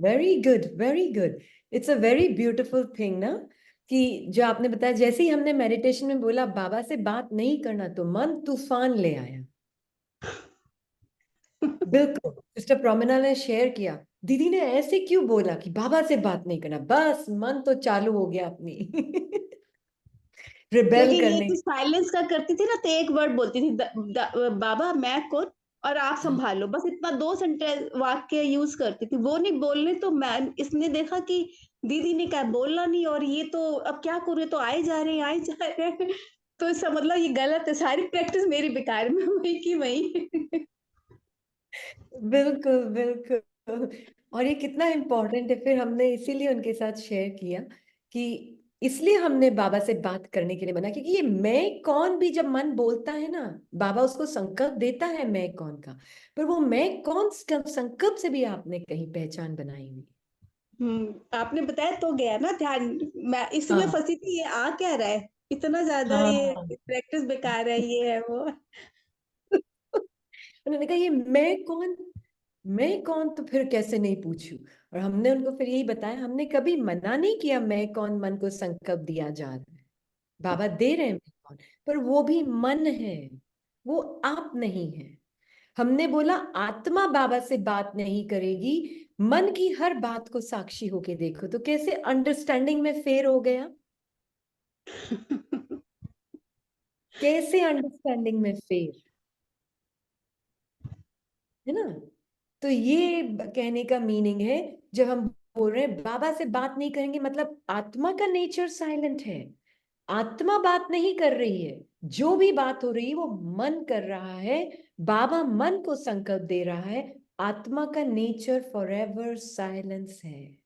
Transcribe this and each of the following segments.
Very good, very good. It's a very beautiful thing ना, कि जो आपने बताया, जैसे ही हमने मेडिटेशन में बोला बाबा से बात नहीं करना, तो मन तूफान ले आया। बिल्कुल, सिस्टर प्रोमिना ने शेयर किया, दीदी ने ऐसे क्यों बोला कि बाबा से बात नहीं करना, बस मन तो चालू हो गया अपनी रिबेल लेकिन ये करने। तो साइलेंस का करती थी ना, तो एक वर्ड बोलती थी, बाबा मैं कौन और आप संभालो, बस इतना 2 सेंटेंस वाक्य यूज करती थी, वो नहीं बोलने तो मैं इसने देखा कि दीदी ने क्या बोलना नहीं, और ये तो अब क्या करूँ, ये तो आए जा रहे हैं आए जा रहे हैं तो इसका मतलब ये गलत है, सारी प्रैक्टिस मेरी बेकार में हुई कि वही बिल्कुल बिल्कुल। और ये कितना इम्पोर्टेंट है, फिर हमने इसीलिए उनके साथ शेयर किया कि इसलिए हमने बाबा से बात करने के लिए मना, क्योंकि ये मैं कौन भी जब मन बोलता है ना, बाबा उसको संकल्प देता है मैं कौन का, पर वो मैं कौन संकल्प से भी आपने कहीं पहचान बनाई हुई। आपने बताया तो गया ना ध्यान, मैं इसी में हाँ फंसी थी, ये आ क्या रहा है इतना ज्यादा, ये हाँ। प्रैक्टिस बेकार है, ये है वो। उन्होंने कहा ये मैं कौन तो फिर कैसे नहीं पूछूं। और हमने उनको फिर यही बताया, हमने कभी मना नहीं किया मैं कौन मन को संकल्प दिया जा रहा है, बाबा दे रहे हैं मैं कौन, पर वो भी मन है, वो आप नहीं है। हमने बोला आत्मा बाबा से बात नहीं करेगी, मन की हर बात को साक्षी होके देखो, तो कैसे अंडरस्टैंडिंग में फेर हो गया, कैसे अंडरस्टैंडिंग में फेर, है ना। तो ये कहने का मीनिंग है, जब हम बोल रहे हैं बाबा से बात नहीं करेंगे, मतलब आत्मा का नेचर साइलेंट है, आत्मा बात नहीं कर रही है, जो भी बात हो रही है वो मन कर रहा है, बाबा मन को संकल्प दे रहा है, आत्मा का नेचर फॉरएवर साइलेंस है।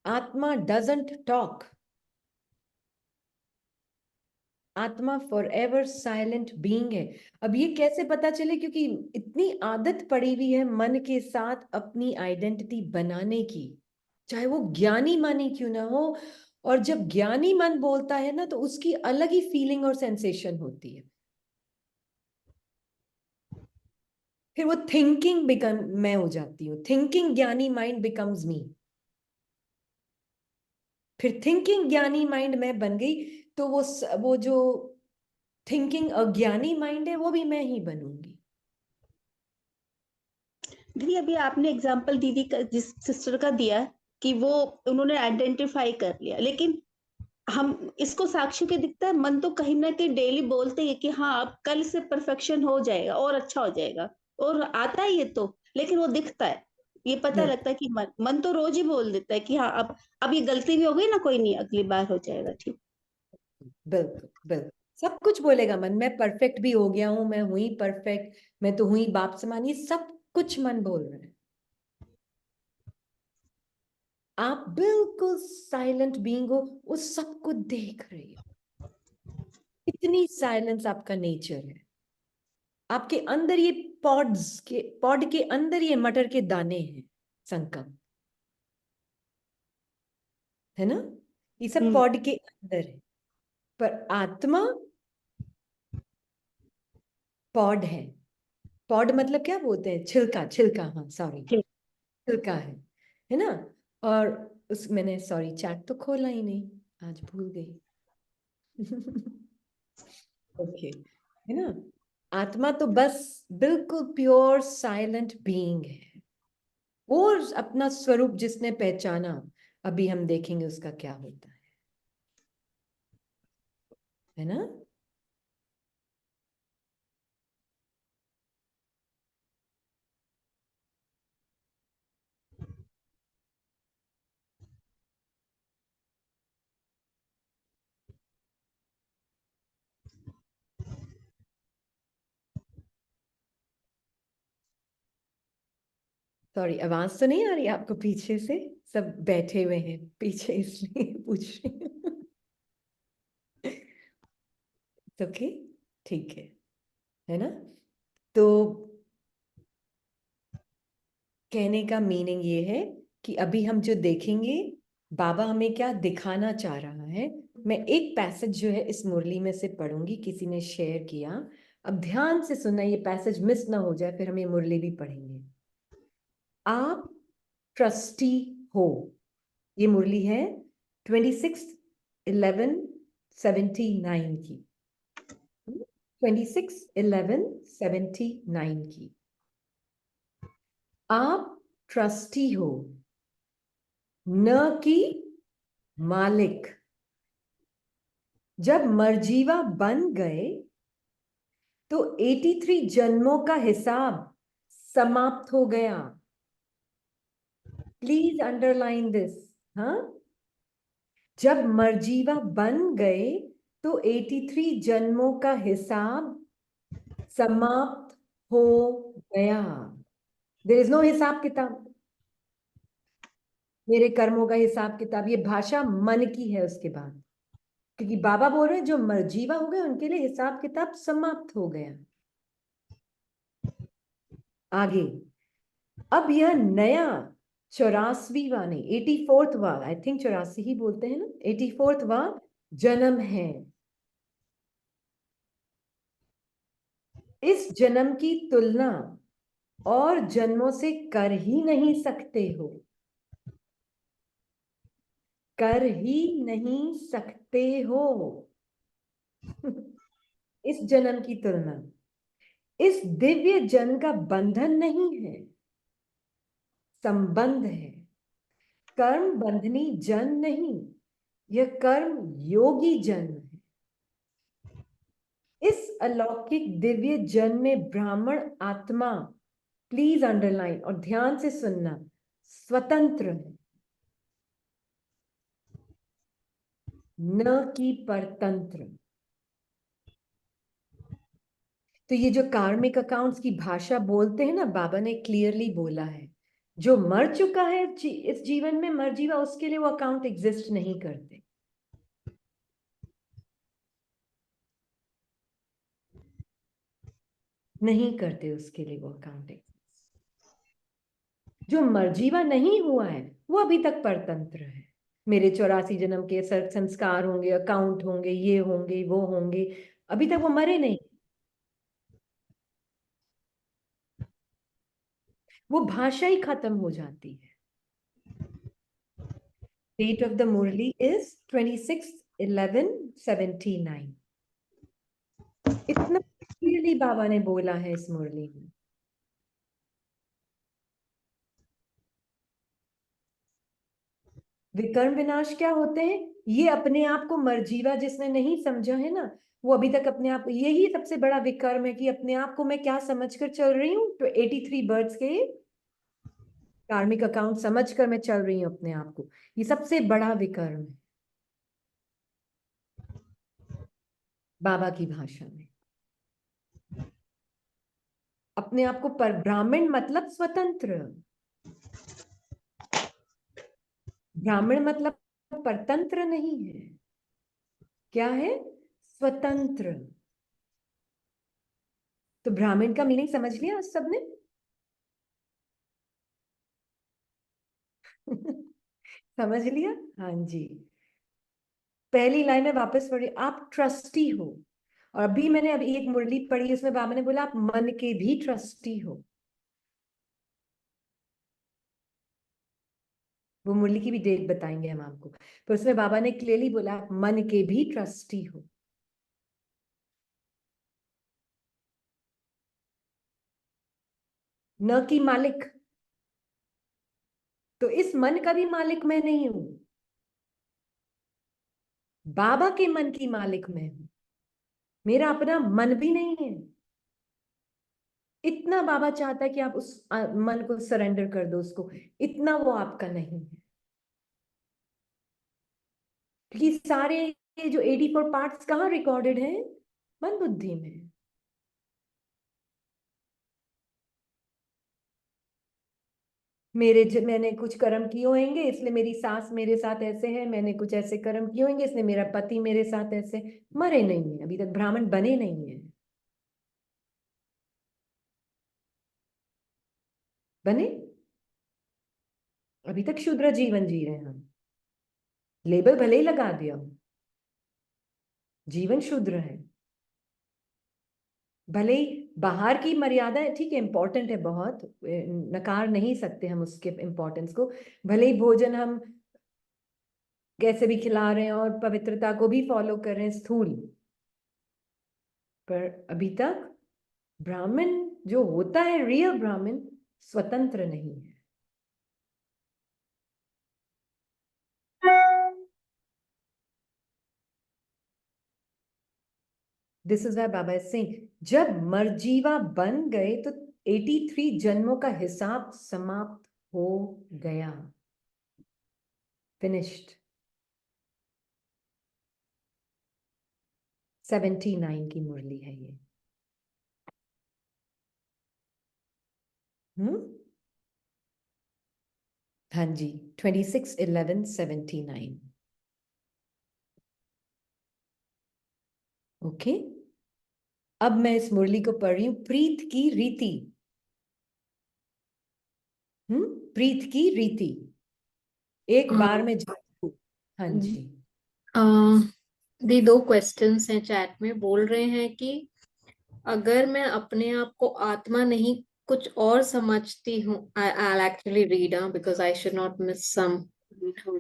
आत्मा डजंट टॉक, आत्मा फॉर एवर साइलेंट बीइंग है। अब ये कैसे पता चले, क्योंकि इतनी आदत पड़ी हुई है मन के साथ अपनी आइडेंटिटी बनाने की, चाहे वो ज्ञानी मानी क्यों ना हो। और जब ज्ञानी मन बोलता है ना, तो उसकी अलग ही फीलिंग और सेंसेशन होती है। फिर वो थिंकिंग बिकम मैं हो जाती हूँ, थिंकिंग ज्ञानी माइंड बिकम्स मी, फिर थिंकिंग ज्ञानी माइंड मैं बन गई, तो वो जो थिंकिंग अज्ञानी माइंड है वो भी मैं ही बनूंगी। दीदी अभी आपने एग्जाम्पल दीदी का जिस सिस्टर का दिया कि वो उन्होंने आइडेंटिफाई कर लिया, लेकिन हम इसको साक्षी के दिखता है, मन तो कहीं ना कहीं डेली बोलते हैं कि हाँ अब कल से परफेक्शन हो जाएगा और अच्छा हो जाएगा, और आता है ये तो, लेकिन वो दिखता है, ये पता लगता है कि मन तो रोज ही बोल देता है कि हाँ अब ये गलती भी हो गई ना, कोई नहीं अगली बार हो जाएगा ठीक। बिल्कुल बिल्कुल, सब कुछ बोलेगा मन, मैं परफेक्ट भी हो गया हूं, मैं हुई परफेक्ट, मैं तो हुई बाप समान, ये सब कुछ मन बोल रहा है। आप बिल्कुल साइलेंट बीइंग हो, उस सब को देख रही हो, इतनी साइलेंस आपका नेचर है। आपके अंदर ये पॉड के अंदर ये मटर के दाने हैं, संकल्प, है ना, ये सब हम्म पॉड के अंदर है। पर आत्मा पॉड है, पॉड मतलब क्या बोलते हैं, छिलका, छिलका, हाँ सॉरी, ठीक। छिलका है ना। और उस मैंने सॉरी चैट तो खोला ही नहीं, आज भूल गई ओके, है ना। आत्मा तो बस बिल्कुल प्योर साइलेंट बीइंग है, वो अपना स्वरूप जिसने पहचाना, अभी हम देखेंगे उसका क्या होता है ना। सॉरी, आवाज तो नहीं आ रही आपको पीछे से, सब बैठे हुए हैं पीछे इसलिए पूछ रही हूँ ओके, ठीक है ना। तो कहने का मीनिंग ये है कि अभी हम जो देखेंगे, बाबा हमें क्या दिखाना चाह रहा है। मैं एक पैसेज जो है इस मुरली में से पढ़ूंगी, किसी ने शेयर किया, अब ध्यान से सुनना, ये पैसेज मिस ना हो जाए, फिर हम ये मुरली भी पढ़ेंगे। आप ट्रस्टी हो, ये मुरली है 26/11/79 की, 26/11/79 की। आप ट्रस्टी हो, न कि मालिक। जब मर्जीवा बन गए तो 83 जन्मों का हिसाब समाप्त हो गया। Please underline this. हाँ, जब मर्जीवा बन गए तो 83 जन्मों का हिसाब समाप्त हो गया। देयर इज नो हिसाब किताब, मेरे कर्मों का हिसाब किताब। ये भाषा मन की है उसके बाद, क्योंकि बाबा बोल रहे हैं जो मर्जीवा हो गए उनके लिए हिसाब किताब समाप्त हो गया। आगे, अब यह नया 84वां नहीं, 84वां, आई थिंक 84 ही बोलते हैं ना, 84वां जन्म है। इस जन्म की तुलना और जन्मों से कर ही नहीं सकते हो, कर ही नहीं सकते हो। इस जन्म की तुलना इस दिव्य जन का बंधन नहीं है, संबंध है। कर्म बंधनी जन नहीं, यह कर्म योगी जन है। इस अलौकिक दिव्य जन में ब्राह्मण आत्मा, प्लीज अंडरलाइन और ध्यान से सुनना, स्वतंत्र है, न कि परतंत्र। तो ये जो कार्मिक अकाउंट्स की भाषा बोलते हैं ना, बाबा ने क्लियरली बोला है, जो मर चुका है इस जीवन में, मर जीवा, उसके लिए वो अकाउंट एग्जिस्ट नहीं करते। नहीं करते उसके लिए वो अकाउंट एग्जिस्ट। जो मर्जीवा नहीं हुआ है वो अभी तक परतंत्र है। मेरे 84 जन्म के संस्कार होंगे, अकाउंट होंगे, ये होंगे वो होंगे, अभी तक वो मरे नहीं। वो भाषा ही खत्म हो जाती है। Date of the Murli is 26/11/79। इतना क्लियरली बाबा ने बोला है इस मुरली में। विकर्म विनाश क्या होते हैं? ये अपने आप को मर्जीवा जिसने नहीं समझा है ना, वो अभी तक अपने आप, यही सबसे बड़ा विकर्म है कि अपने आप को मैं क्या समझकर चल रही हूँ, तो 83 बर्ड्स के कार्मिक अकाउंट समझकर मैं चल रही हूँ अपने आप को। ये सबसे बड़ा विकर्म है बाबा की भाषा में। अपने आप को पर ब्राह्मण मतलब स्वतंत्र, ब्राह्मण मतलब परतंत्र नहीं है। क्या है? स्वतंत्र। तो ब्राह्मण का मीनिंग समझ लिया आज सबने? समझ लिया? हाँ जी। पहली लाइन में वापस पढ़ी, आप ट्रस्टी हो। और अभी मैंने अभी एक मुरली पढ़ी, उसमें बाबा ने बोला आप मन के भी ट्रस्टी हो। वो मुरली की भी डेट बताएंगे हम आपको, पर उसमें बाबा ने क्लियरली बोला आप मन के भी ट्रस्टी हो, न कि मालिक। तो इस मन का भी मालिक मैं नहीं हूं, बाबा के मन की मालिक मैं हूं। मेरा अपना मन भी नहीं है। इतना बाबा चाहता है कि आप उस मन को सरेंडर कर दो उसको, इतना वो आपका नहीं है। क्योंकि सारे ये जो 84 पार्ट्स कहाँ रिकॉर्डेड हैं? मन बुद्धि में। मैंने कुछ कर्म किए होंगे इसलिए मेरी सास मेरे साथ ऐसे है, मैंने कुछ ऐसे कर्म किए होंगे इसलिए मेरा पति मेरे साथ ऐसे। मरे नहीं है, अभी तक ब्राह्मण बने नहीं है। बने? अभी तक शूद्र जीवन जी रहे हैं हम। लेबल भले ही लगा दिया हो, जीवन शूद्र है, भले ही बाहर की मर्यादा है, ठीक है, इम्पोर्टेंट है बहुत, नकार नहीं सकते हम उसके इम्पोर्टेंस को। भले ही भोजन हम कैसे भी खिला रहे हैं और पवित्रता को भी फॉलो कर रहे हैं स्थूल, पर अभी तक ब्राह्मण जो होता है, रियल ब्राह्मण, स्वतंत्र नहीं है। दिस इज वाई बाबा सिंह, जब मरजीवा बन गए तो 83 जन्मों का हिसाब समाप्त हो गया, फिनिश्ड। 79 की मुरली है ये। हाँ जी, 26/11/79। ओके, अब मैं इस मुरली को पढ़ रही हूं, प्रीत की रीति। प्रीत की रीति, एक बार में जादू। हाँ जी। दी 2 क्वेश्चंस हैं चैट में, बोल रहे हैं कि अगर मैं अपने आप को आत्मा नहीं कुछ और समझती हूँ, I'll actually read because I should not miss some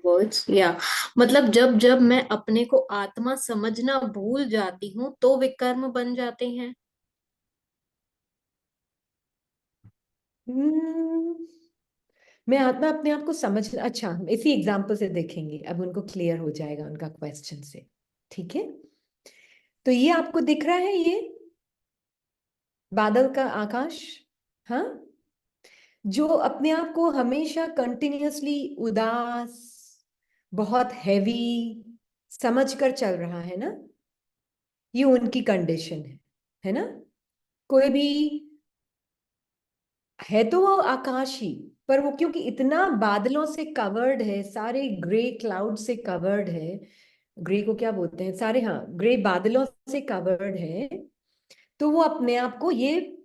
words. या मतलब जब जब मैं अपने को आत्मा समझना भूल जाती हूँ तो विकर्म बन जाते हैं। मैं आत्मा अपने आप को समझ, अच्छा, इसी एग्जाम्पल से देखेंगे, अब उनको क्लियर हो जाएगा उनका क्वेश्चन से। ठीक है, तो ये आपको दिख रहा है, ये बादल का आकाश, हाँ, जो अपने आप को हमेशा कंटिन्यूअसली उदास, बहुत हैवी समझ कर चल रहा है ना, ये उनकी कंडीशन है ना। कोई भी है तो वो आकाश ही, पर वो क्योंकि इतना बादलों से कवर्ड है, सारे ग्रे क्लाउड से कवर्ड है, ग्रे को क्या बोलते हैं, सारे, हाँ, ग्रे बादलों से कवर्ड है, तो वो अपने आप को ये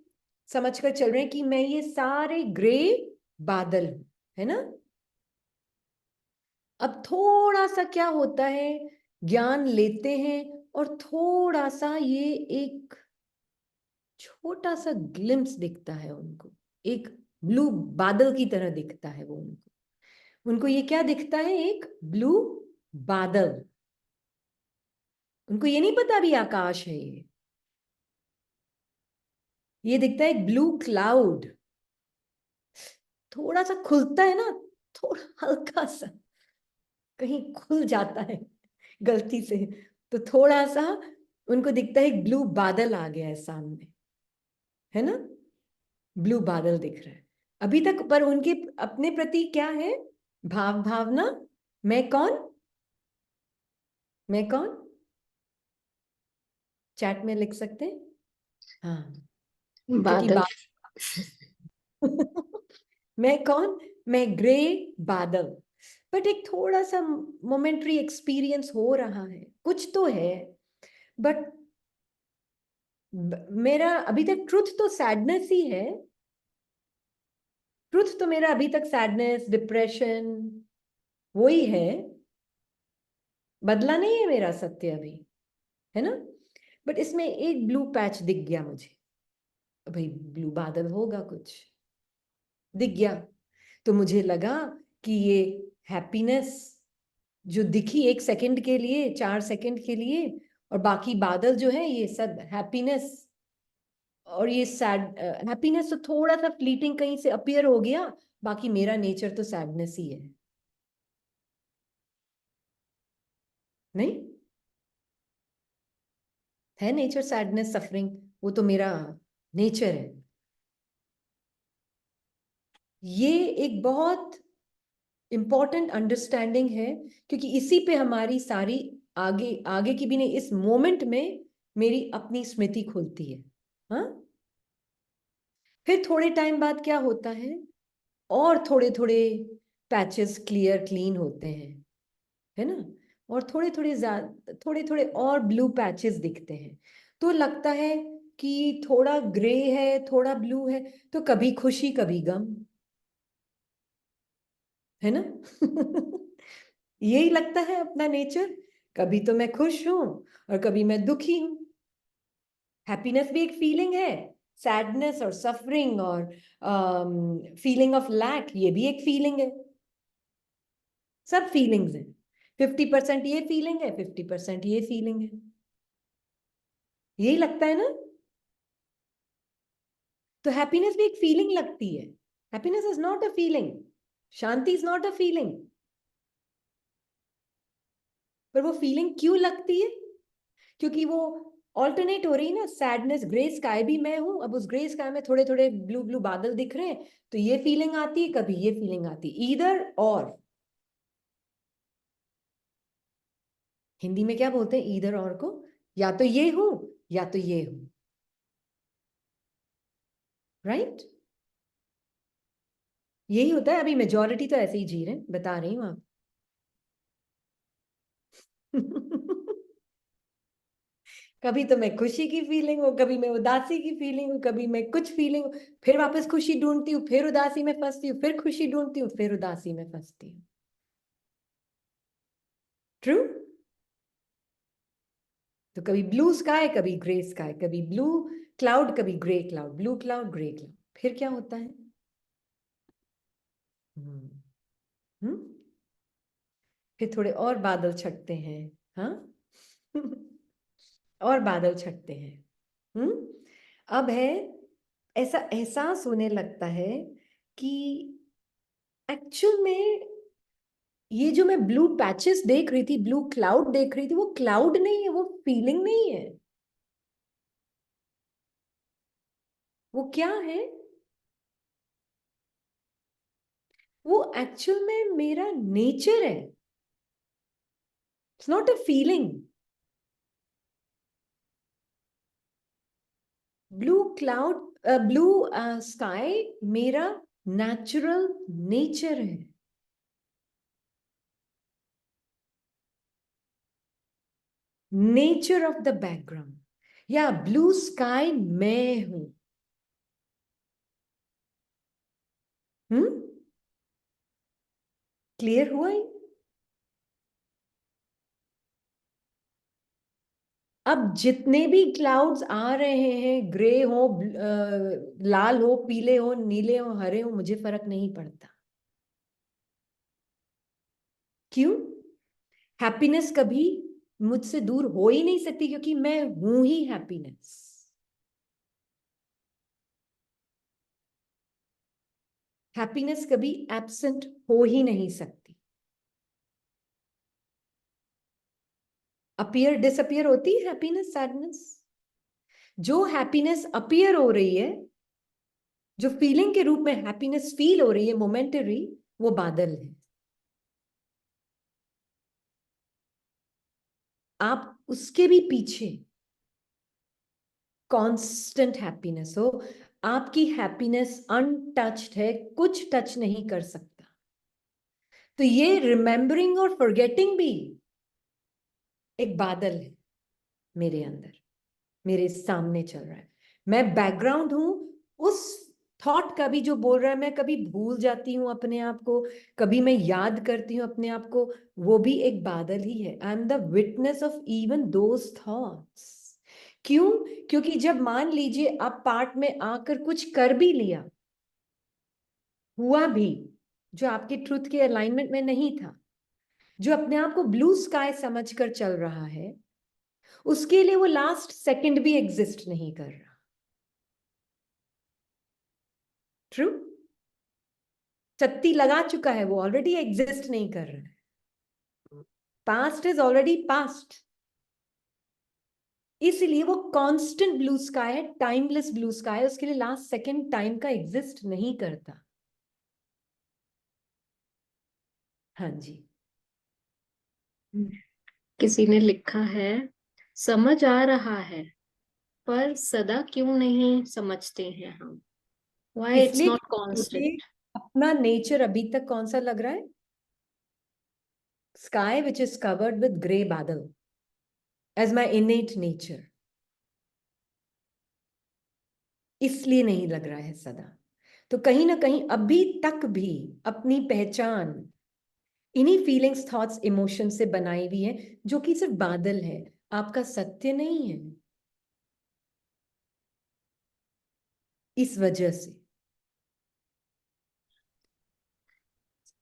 समझकर चल रहे हैं कि मैं ये सारे ग्रे बादल हूं, है ना। अब थोड़ा सा क्या होता है, ज्ञान लेते हैं और थोड़ा सा ये एक छोटा सा ग्लिम्स दिखता है उनको, एक ब्लू बादल की तरह दिखता है वो उनको। उनको ये क्या दिखता है, एक ब्लू बादल। उनको ये नहीं पता भी आकाश है ये दिखता है एक ब्लू क्लाउड, थोड़ा सा खुलता है ना, थोड़ा हल्का सा कहीं खुल जाता है गलती से, तो थोड़ा सा उनको दिखता है एक ब्लू बादल आ गया है सामने, है ना, ब्लू बादल दिख रहा है अभी तक। पर उनके अपने प्रति क्या है, भावना, मैं कौन, मैं कौन, चैट में लिख सकते हैं, हाँ, क्योंकि बादल। मैं कौन, मैं ग्रे बादल। बट एक थोड़ा सा मोमेंट्री एक्सपीरियंस हो रहा है, कुछ तो है, बट मेरा अभी तक ट्रुथ तो सैडनेस ही है, ट्रुथ तो मेरा अभी तक सैडनेस, डिप्रेशन, वो ही है, बदला नहीं है मेरा सत्य अभी, है ना। बट इसमें एक ब्लू पैच दिख गया मुझे, भाई ब्लू बादल होगा कुछ, दिख गया, तो मुझे लगा कि ये हैप्पीनेस जो दिखी 1 सेकंड के लिए, 4 सेकंड के लिए, और बाकी बादल जो है ये सब हैप्पीनेस, और ये सैड हैप्पीनेस तो थोड़ा सा फ्लीटिंग कहीं से अपीयर हो गया, बाकी मेरा नेचर तो सैडनेस ही नहीं है नेचर, सैडनेस, सफरिंग, वो तो मेरा नेचर है। ये एक बहुत इंपॉर्टेंट अंडरस्टैंडिंग है, क्योंकि इसी पे हमारी सारी आगे आगे की भी नहीं, इस मोमेंट में मेरी अपनी स्मृति खुलती है। हाँ, फिर थोड़े टाइम बाद क्या होता है, और थोड़े थोड़े पैचेस क्लियर क्लीन होते हैं, है ना, और थोड़े थोड़े और ब्लू पैचेस दिखते हैं, तो लगता है कि थोड़ा ग्रे है, थोड़ा ब्लू है, तो कभी खुशी कभी गम, है ना। यही लगता है अपना नेचर, कभी तो मैं खुश हूं और कभी मैं दुखी हूं, हैप्पीनेस भी एक फीलिंग है, सैडनेस और सफरिंग और फीलिंग ऑफ लैक, ये भी एक फीलिंग है। सब फीलिंग्स हैं। 50% ये फीलिंग है, 50% ये फीलिंग है। यही लगता है ना? तो हैप्पीनेस भी एक फीलिंग लगती है। Happiness is not a feeling, Shanti is not a feeling. पर वो फीलिंग क्यों लगती है? क्योंकि वो ऑल्टरनेट हो रही है ना। सैडनेस, ग्रे स्काई भी मैं हूं, अब उस ग्रे स्काई में थोड़े थोड़े ब्लू ब्लू बादल दिख रहे हैं, तो ये फीलिंग आती है, कभी ये फीलिंग आती है। ईदर और। हिंदी में क्या बोलते हैं ईदर और को? या तो ये हूं या तो ये हूं, राइट? यही होता है। अभी मेजॉरिटी तो ऐसे ही जी रहे हैं, बता रही हूं आप। कभी तो मैं खुशी की फीलिंग हूँ, कभी मैं उदासी की फीलिंग हूँ, कभी मैं कुछ फीलिंग हूँ, फिर वापस खुशी ढूंढती हूँ, फिर उदासी में फंसती हूँ, फिर खुशी ढूंढती हूँ, फिर उदासी में फंसती हूँ। ट्रू? तो कभी ब्लू स्काई, कभी ग्रे स्काई, कभी ब्लू क्लाउड, कभी grey cloud, blue cloud, grey cloud. फिर क्या होता है? हम्म हम्म फिर थोड़े और बादल छटते हैं। हाँ। और बादल छटते हैं। अब है, ऐसा एहसास होने लगता है कि एक्चुअल में ये जो मैं ब्लू पैचेस देख रही थी, ब्लू क्लाउड देख रही थी, वो क्लाउड नहीं है, वो फीलिंग नहीं है। वो क्या है? वो एक्चुअल में मेरा नेचर है। It's not a feeling. Blue cloud, blue sky मेरा नेचुरल नेचर है। नेचर ऑफ द बैकग्राउंड, या ब्लू स्काई मैं हूं। क्लियर हुआ ही? अब जितने भी क्लाउड्स आ रहे हैं, ग्रे हो, लाल हो, पीले हो, नीले हो, हरे हो, मुझे फर्क नहीं पड़ता। क्यों? हैप्पीनेस कभी मुझसे दूर हो ही नहीं सकती, क्योंकि मैं हूं ही हैप्पीनेस। हैप्पीनेस कभी एब्सेंट हो ही नहीं सकती। अपीयर डिसअपियर होती है हैप्पीनेस, सैडनेस। जो हैप्पीनेस अपीयर हो रही है, जो फीलिंग के रूप में हैप्पीनेस फील हो रही है मोमेंटरी, वो बादल है। आप उसके भी पीछे कांस्टेंट हैप्पीनेस हो, आपकी हैप्पीनेस अनटच्ड है, कुछ टच नहीं कर सकता। तो ये रिमेंबरिंग और फॉरगेटिंग भी एक बादल है मेरे अंदर, मेरे सामने चल रहा है। मैं बैकग्राउंड हूं उस थॉट का भी जो बोल रहा है। मैं कभी भूल जाती हूँ अपने आप को, कभी मैं याद करती हूँ अपने आप को, वो भी एक बादल ही है। I am the witness of even those thoughts. क्यों? क्योंकि जब मान लीजिए आप पार्ट में आकर कुछ कर भी लिया, हुआ भी, जो आपके ट्रुथ के अलाइनमेंट में नहीं था, जो अपने आप को ब्लू स्काई समझकर चल रहा है, उसके लिए वो लास्ट सेकंड भी एग्जिस्ट नहीं कर रहा। ट्रू? चत्ती लगा चुका है, वो ऑलरेडी एग्जिस्ट नहीं कर रहा है। Past is already past. इसलिए वो कांस्टेंट ब्लू स्काई है, टाइमलेस ब्लू स्काई है। उसके लिए लास्ट सेकंड टाइम का एग्जिस्ट नहीं करता। हाँ जी। किसी ने लिखा है, समझ आ रहा है पर सदा क्यों नहीं समझते हैं हम? Why it's इसलिए not मुझे constant? अपना नेचर अभी तक कौन सा लग रहा है? Sky which is covered with grey बादल एज माई इनेट नेचर। इसलिए नहीं लग रहा है सदा। तो कहीं ना कहीं अभी तक भी अपनी पहचान इन्हीं फीलिंग्स, थॉट्स, इमोशन से बनाई हुई है, जो कि सिर्फ बादल है, आपका सत्य नहीं है। इस वजह से।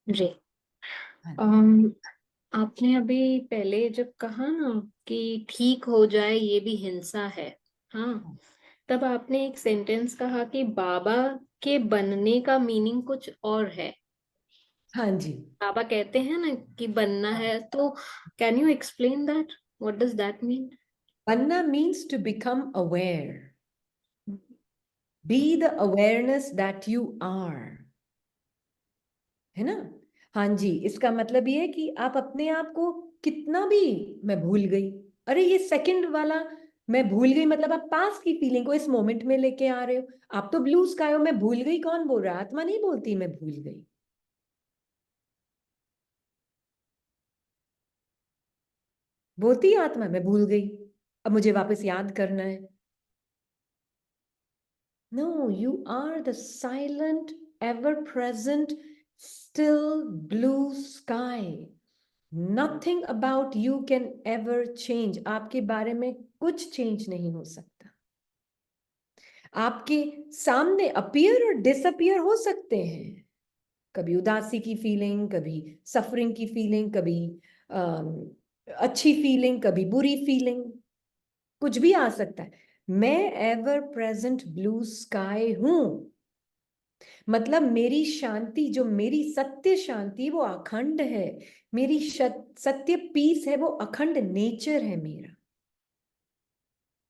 जी। हाँ आपने अभी पहले जब कहा ना कि ठीक हो जाए ये भी हिंसा है, हाँ, तब आपने एक सेंटेंस कहा कि बाबा के बनने का मीनिंग कुछ और है। हाँ जी। बाबा कहते हैं ना कि बनना हाँ। है, तो can you explain that, what does that mean? बनना means to become aware, be the awareness that you are, है ना। हाँ जी, इसका मतलब ये है कि आप अपने आप को कितना भी, मैं भूल गई, अरे ये सेकंड वाला मैं भूल गई, मतलब आप पास की फीलिंग को इस मोमेंट में लेके आ रहे हो। आप तो ब्लू स्काई हो, मैं भूल गई कौन बोल रहा है? आत्मा नहीं बोलती मैं भूल गई, बोलती है आत्मा मैं भूल गई, अब मुझे वापस याद करना है। No, you are the silent, ever present, still blue sky. Nothing about you can ever change. आपके बारे में कुछ चेंज नहीं हो सकता। आपके सामने अपीयर और डिसअपियर हो सकते हैं, कभी उदासी की फीलिंग, कभी सफरिंग की फीलिंग, कभी अच्छी फीलिंग, कभी बुरी फीलिंग, कुछ भी आ सकता है। मैं एवर प्रेजेंट ब्लू स्काई हूं, मतलब मेरी शांति, जो मेरी सत्य शांति, वो अखंड है। मेरी सत्य पीस है, वो अखंड नेचर है मेरा,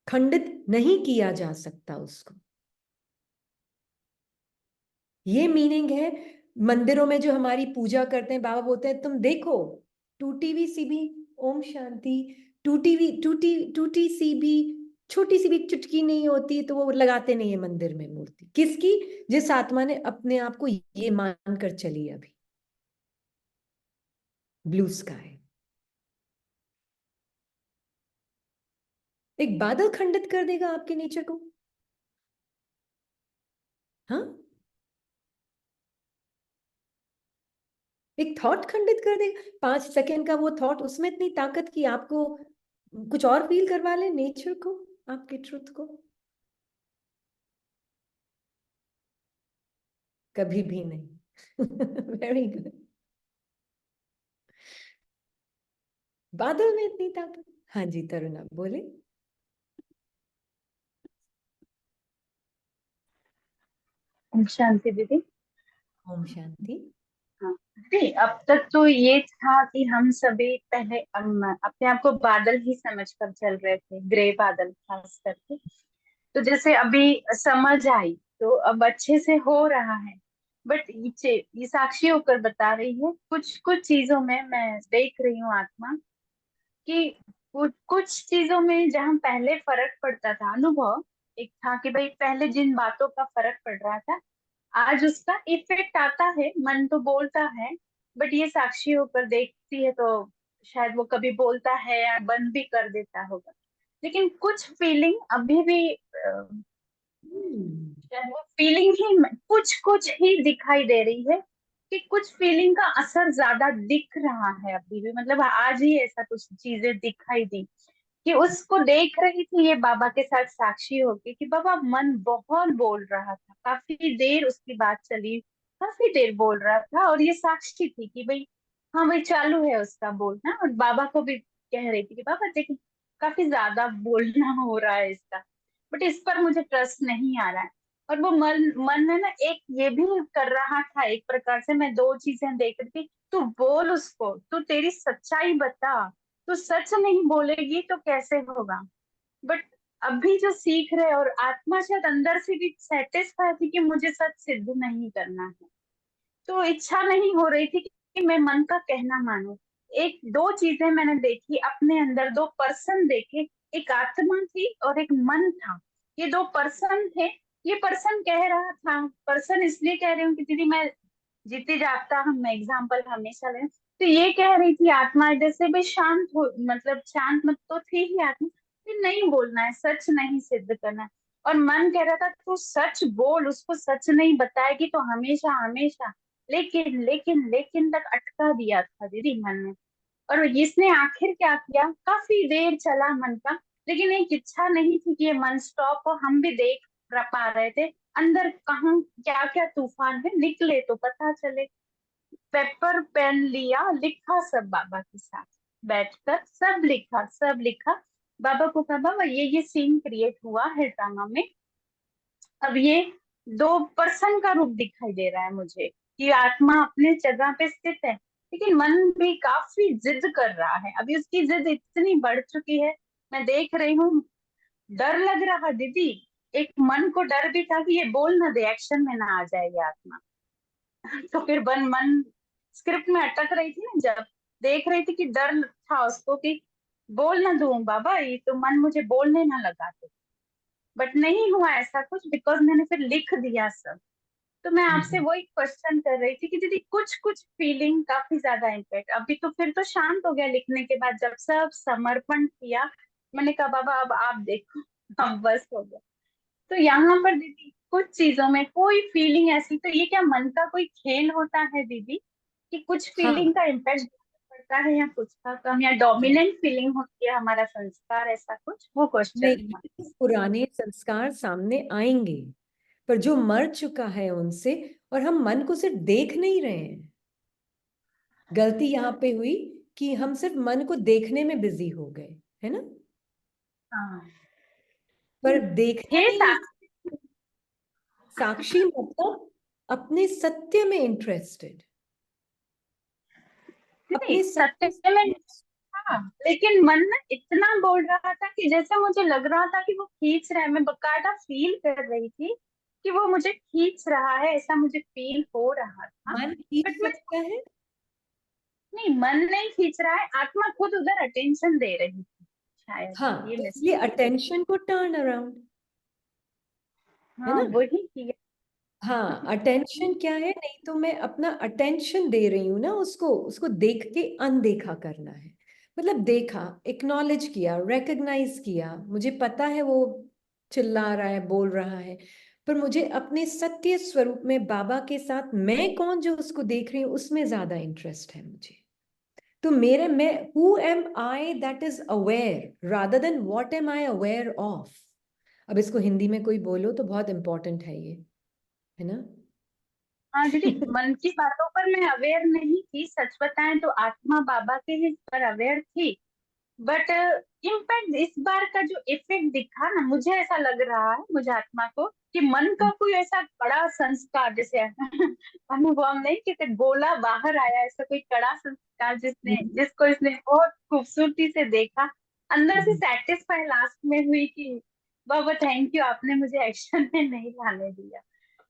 खंडित नहीं किया जा सकता उसको। ये मीनिंग है। मंदिरों में जो हमारी पूजा करते हैं, बाबा बोलते हैं तुम देखो, टूटी हुई सी भी, ओम शांति, टूटी सी भी, छोटी सी भी चुटकी नहीं होती तो वो लगाते नहीं है मंदिर में मूर्ति। किसकी? जिस आत्मा ने अपने आप को ये मान कर चली अभी, ब्लू स्काई। एक बादल खंडित कर देगा आपके नेचर को, हाँ। एक थॉट खंडित कर देगा, 5 सेकेंड का वो थॉट, उसमें इतनी ताकत कि आपको कुछ और फील करवा ले नेचर को, आपके ट्रुथ को। कभी भी नहीं। Very good. बादल में इतनी ताकत। हाँ जी तरुणा बोले। ओम शांति दीदी। ओम शांति। हाँ दीदी, अब तक तो ये था कि हम सभी पहले अपने आप को बादल ही समझ कर चल रहे थे, ग्रे बादल खास करके। तो जैसे अभी समझ आई तो अब अच्छे से हो रहा है। बट ये साक्षी होकर बता रही है, कुछ कुछ चीजों में मैं देख रही हूँ आत्मा कि कुछ चीजों में जहाँ पहले फर्क पड़ता था, अनुभव एक था कि भाई पहले जिन बातों का फर्क पड़ रहा था, आज उसका इफेक्ट आता है। मन तो बोलता है, बट ये साक्षी होकर देखती है तो शायद वो कभी बोलता है या बंद भी कर देता होगा। लेकिन कुछ फीलिंग अभी भी शायद वो फीलिंग ही कुछ कुछ ही दिखाई दे रही है, कि कुछ फीलिंग का असर ज्यादा दिख रहा है अभी भी। मतलब आज ही ऐसा कुछ चीजें दिखाई दी कि उसको देख रही थी ये बाबा के साथ साक्षी होके कि बाबा मन बहुत बोल रहा था, काफी देर उसकी बात चली, काफी देर बोल रहा था। और ये साक्षी थी कि भाई हाँ भाई चालू है उसका बोलना। और बाबा को भी कह रही थी कि बाबा देखिए काफी ज्यादा बोलना हो रहा है इसका, बट इस पर मुझे ट्रस्ट नहीं आ रहा है। और वो मन मन में ना एक ये भी कर रहा था, एक प्रकार से मैं दो चीजें देख रही थी। तू बोल उसको, तू तेरी सच्चाई बता, तो सच नहीं बोलेगी तो कैसे होगा। बट अभी जो सीख रहे, और आत्मा शायद अंदर से भी सेटिस्फाई थी कि मुझे सच सिद्ध नहीं करना है, तो इच्छा नहीं हो रही थी कि मैं मन का कहना मानूं। एक दो चीजें मैंने देखी अपने अंदर, दो पर्सन देखे, एक आत्मा थी और एक मन था। ये दो पर्सन थे। ये पर्सन कह रहा था, पर्सन इसलिए कह रही हूँ कि दीदी मैं जीते जागता हम एग्जाम्पल हमेशा लें, तो ये कह रही थी आत्मा जैसे भाई शांत हो, मतलब शांत मत तो थी ही आत्मा, फिर नहीं बोलना है, सच नहीं सिद्ध करना है। और मन कह रहा था तू सच बोल, उसको सच नहीं बताएगी तो हमेशा हमेशा, लेकिन लेकिन लेकिन तक अटका दिया था दीदी मन में। और इसने आखिर क्या किया, काफी देर चला मन का, लेकिन एक इच्छा नहीं थी कि ये मन स्टॉप हो। हम भी देख पा रहे थे अंदर कहाँ क्या क्या तूफान है, निकले तो पता चले। पेपर पेन लिया, लिखा सब बाबा के साथ बैठकर, सब लिखा सब लिखा। बाबा को कहा बाबा ये सीन क्रिएट हुआ है ड्रामा में, अब ये 2 पर्सन का रूप दिखाई दे रहा है मुझे, कि आत्मा अपने जगह पे स्थित है, लेकिन मन भी काफी जिद कर रहा है। अभी उसकी जिद इतनी बढ़ चुकी है, मैं देख रही हूँ। डर लग रहा दीदी, एक मन को डर भी था कि ये बोल ना दे, एक्शन में ना आ जाए ये आत्मा। तो फिर मन स्क्रिप्ट में अटक रही थी ना, जब देख रही थी कि डर था उसको कि बोल ना दूं बाबा, ये तो मन मुझे बोलने ना लगा दे। बट नहीं हुआ ऐसा कुछ, बिकॉज मैंने फिर लिख दिया सब। तो मैं आपसे वही क्वेश्चन कर रही थी कि दीदी कुछ कुछ फीलिंग काफी ज्यादा इम्पैक्ट, अभी तो फिर तो शांत हो गया लिखने के बाद, जब सब समर्पण किया। मैंने कहा बाबा अब आप देखो, अब बस हो गया। तो यहाँ पर दीदी कुछ चीजों में कोई फीलिंग ऐसी, तो ये क्या मन का कोई खेल होता है दीदी, कि कुछ हाँ, फीलिंग का इम्पैक्ट पड़ता है या कुछ का कम, या डोमिनेंट फीलिंग होती है हमारा संस्कार, ऐसा कुछ, वो क्वेश्चन नहीं, था। पुराने संस्कार सामने आएंगे, पर जो मर चुका है उनसे, और हम मन को सिर्फ देख नहीं रहे हैं। गलती यहाँ पे हुई कि हम सिर्फ मन को देखने में बिजी हो गए, है ना। हाँ, पर देखना थे नहीं है। साक्षी मतलब अपने सत्य में इंटरेस्टेड, नहीं अपने सत्य सत्य में। से। हाँ, लेकिन मन ना इतना बोल रहा था कि जैसे मुझे लग रहा था कि वो खींच रहा है, मैं बकायदा फील कर रही थी कि वो मुझे खींच रहा है, ऐसा मुझे फील हो रहा था। मन खींच बट मैं, सकता है। नहीं मन नहीं खींच रहा है, आत्मा खुद उधर अटेंशन दे रही थी शायद, हाँ, ये तो मैं इसलिए अटेंशन को टर्न अराउंड, है हाँ ना। वही किया। हाँ, अटेंशन क्या है, नहीं तो मैं अपना अटेंशन दे रही हूँ ना उसको, उसको देख के अनदेखा करना है। मतलब देखा, एक्नॉलेज किया, रिकग्नाइज किया, मुझे पता है वो चिल्ला रहा है, बोल रहा है, पर मुझे अपने सत्य स्वरूप में बाबा के साथ मैं कौन जो उसको देख रही हूँ उसमें ज्यादा इंटरेस्ट है मुझे। तो मेरे मैं who am I that is aware rather than what am I aware of. अब इसको हिंदी में कोई बोलो तो बहुत इंपॉर्टेंट है ये, है ना। हाँ दीदी, मन की बातों पर मैं अवेयर नहीं थी, सच बताएं तो आत्मा बाबा के ही पर अवेयर थी। बट इम्पैक्ट इस बार का जो इफेक्ट दिखा ना, मुझे ऐसा लग रहा है, मुझे आत्मा को, कि मन का कोई ऐसा बड़ा संस्कार, जैसे अनुभव नहीं कि गोला बाहर आया, ऐसा कोई कड़ा संस्कार जिसको इसने बहुत खूबसूरती से देखा, अंदर से सेटिस्फाई लास्ट में हुई कि बाबा थैंक यू, आपने मुझे एक्शन में नहीं लाने दिया,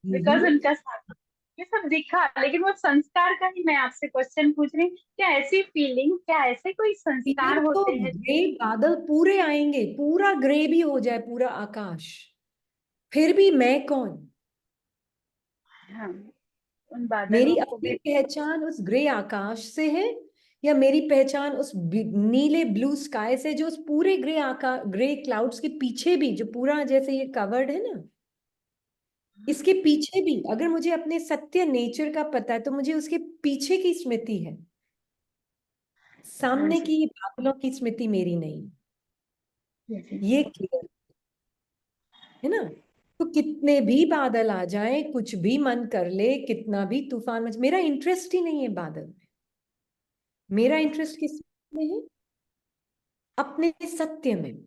बिकॉज उनका साथ ये सब दिखा। लेकिन वो संस्कार का ही मैं आपसे क्वेश्चन पूछ रही हूँ, क्या ऐसी फीलिंग, क्या ऐसे कोई फिर संस्कार तो होते हैं? ग्रे बादल पूरे आएंगे, पूरा ग्रे भी हो जाए पूरा आकाश, फिर भी मैं कौन। हाँ, उन मेरी बादलों को अपनी भी। पहचान उस ग्रे आकाश से है, या मेरी पहचान उस नीले ब्लू स्काई से, जो उस पूरे ग्रे क्लाउड्स के पीछे भी, जो पूरा जैसे ये कवर्ड है ना, इसके पीछे भी अगर मुझे अपने सत्य नेचर का पता है तो मुझे उसके पीछे की स्मृति है, हाँ सामने जी, की बादलों की स्मृति मेरी नहीं। जी, जी। ये क्लियर है ना। तो कितने भी बादल आ जाए, कुछ भी मन कर ले, कितना भी तूफान मच, मेरा इंटरेस्ट ही नहीं है बादल में। मेरा इंटरेस्ट किस में है, अपने सत्य में।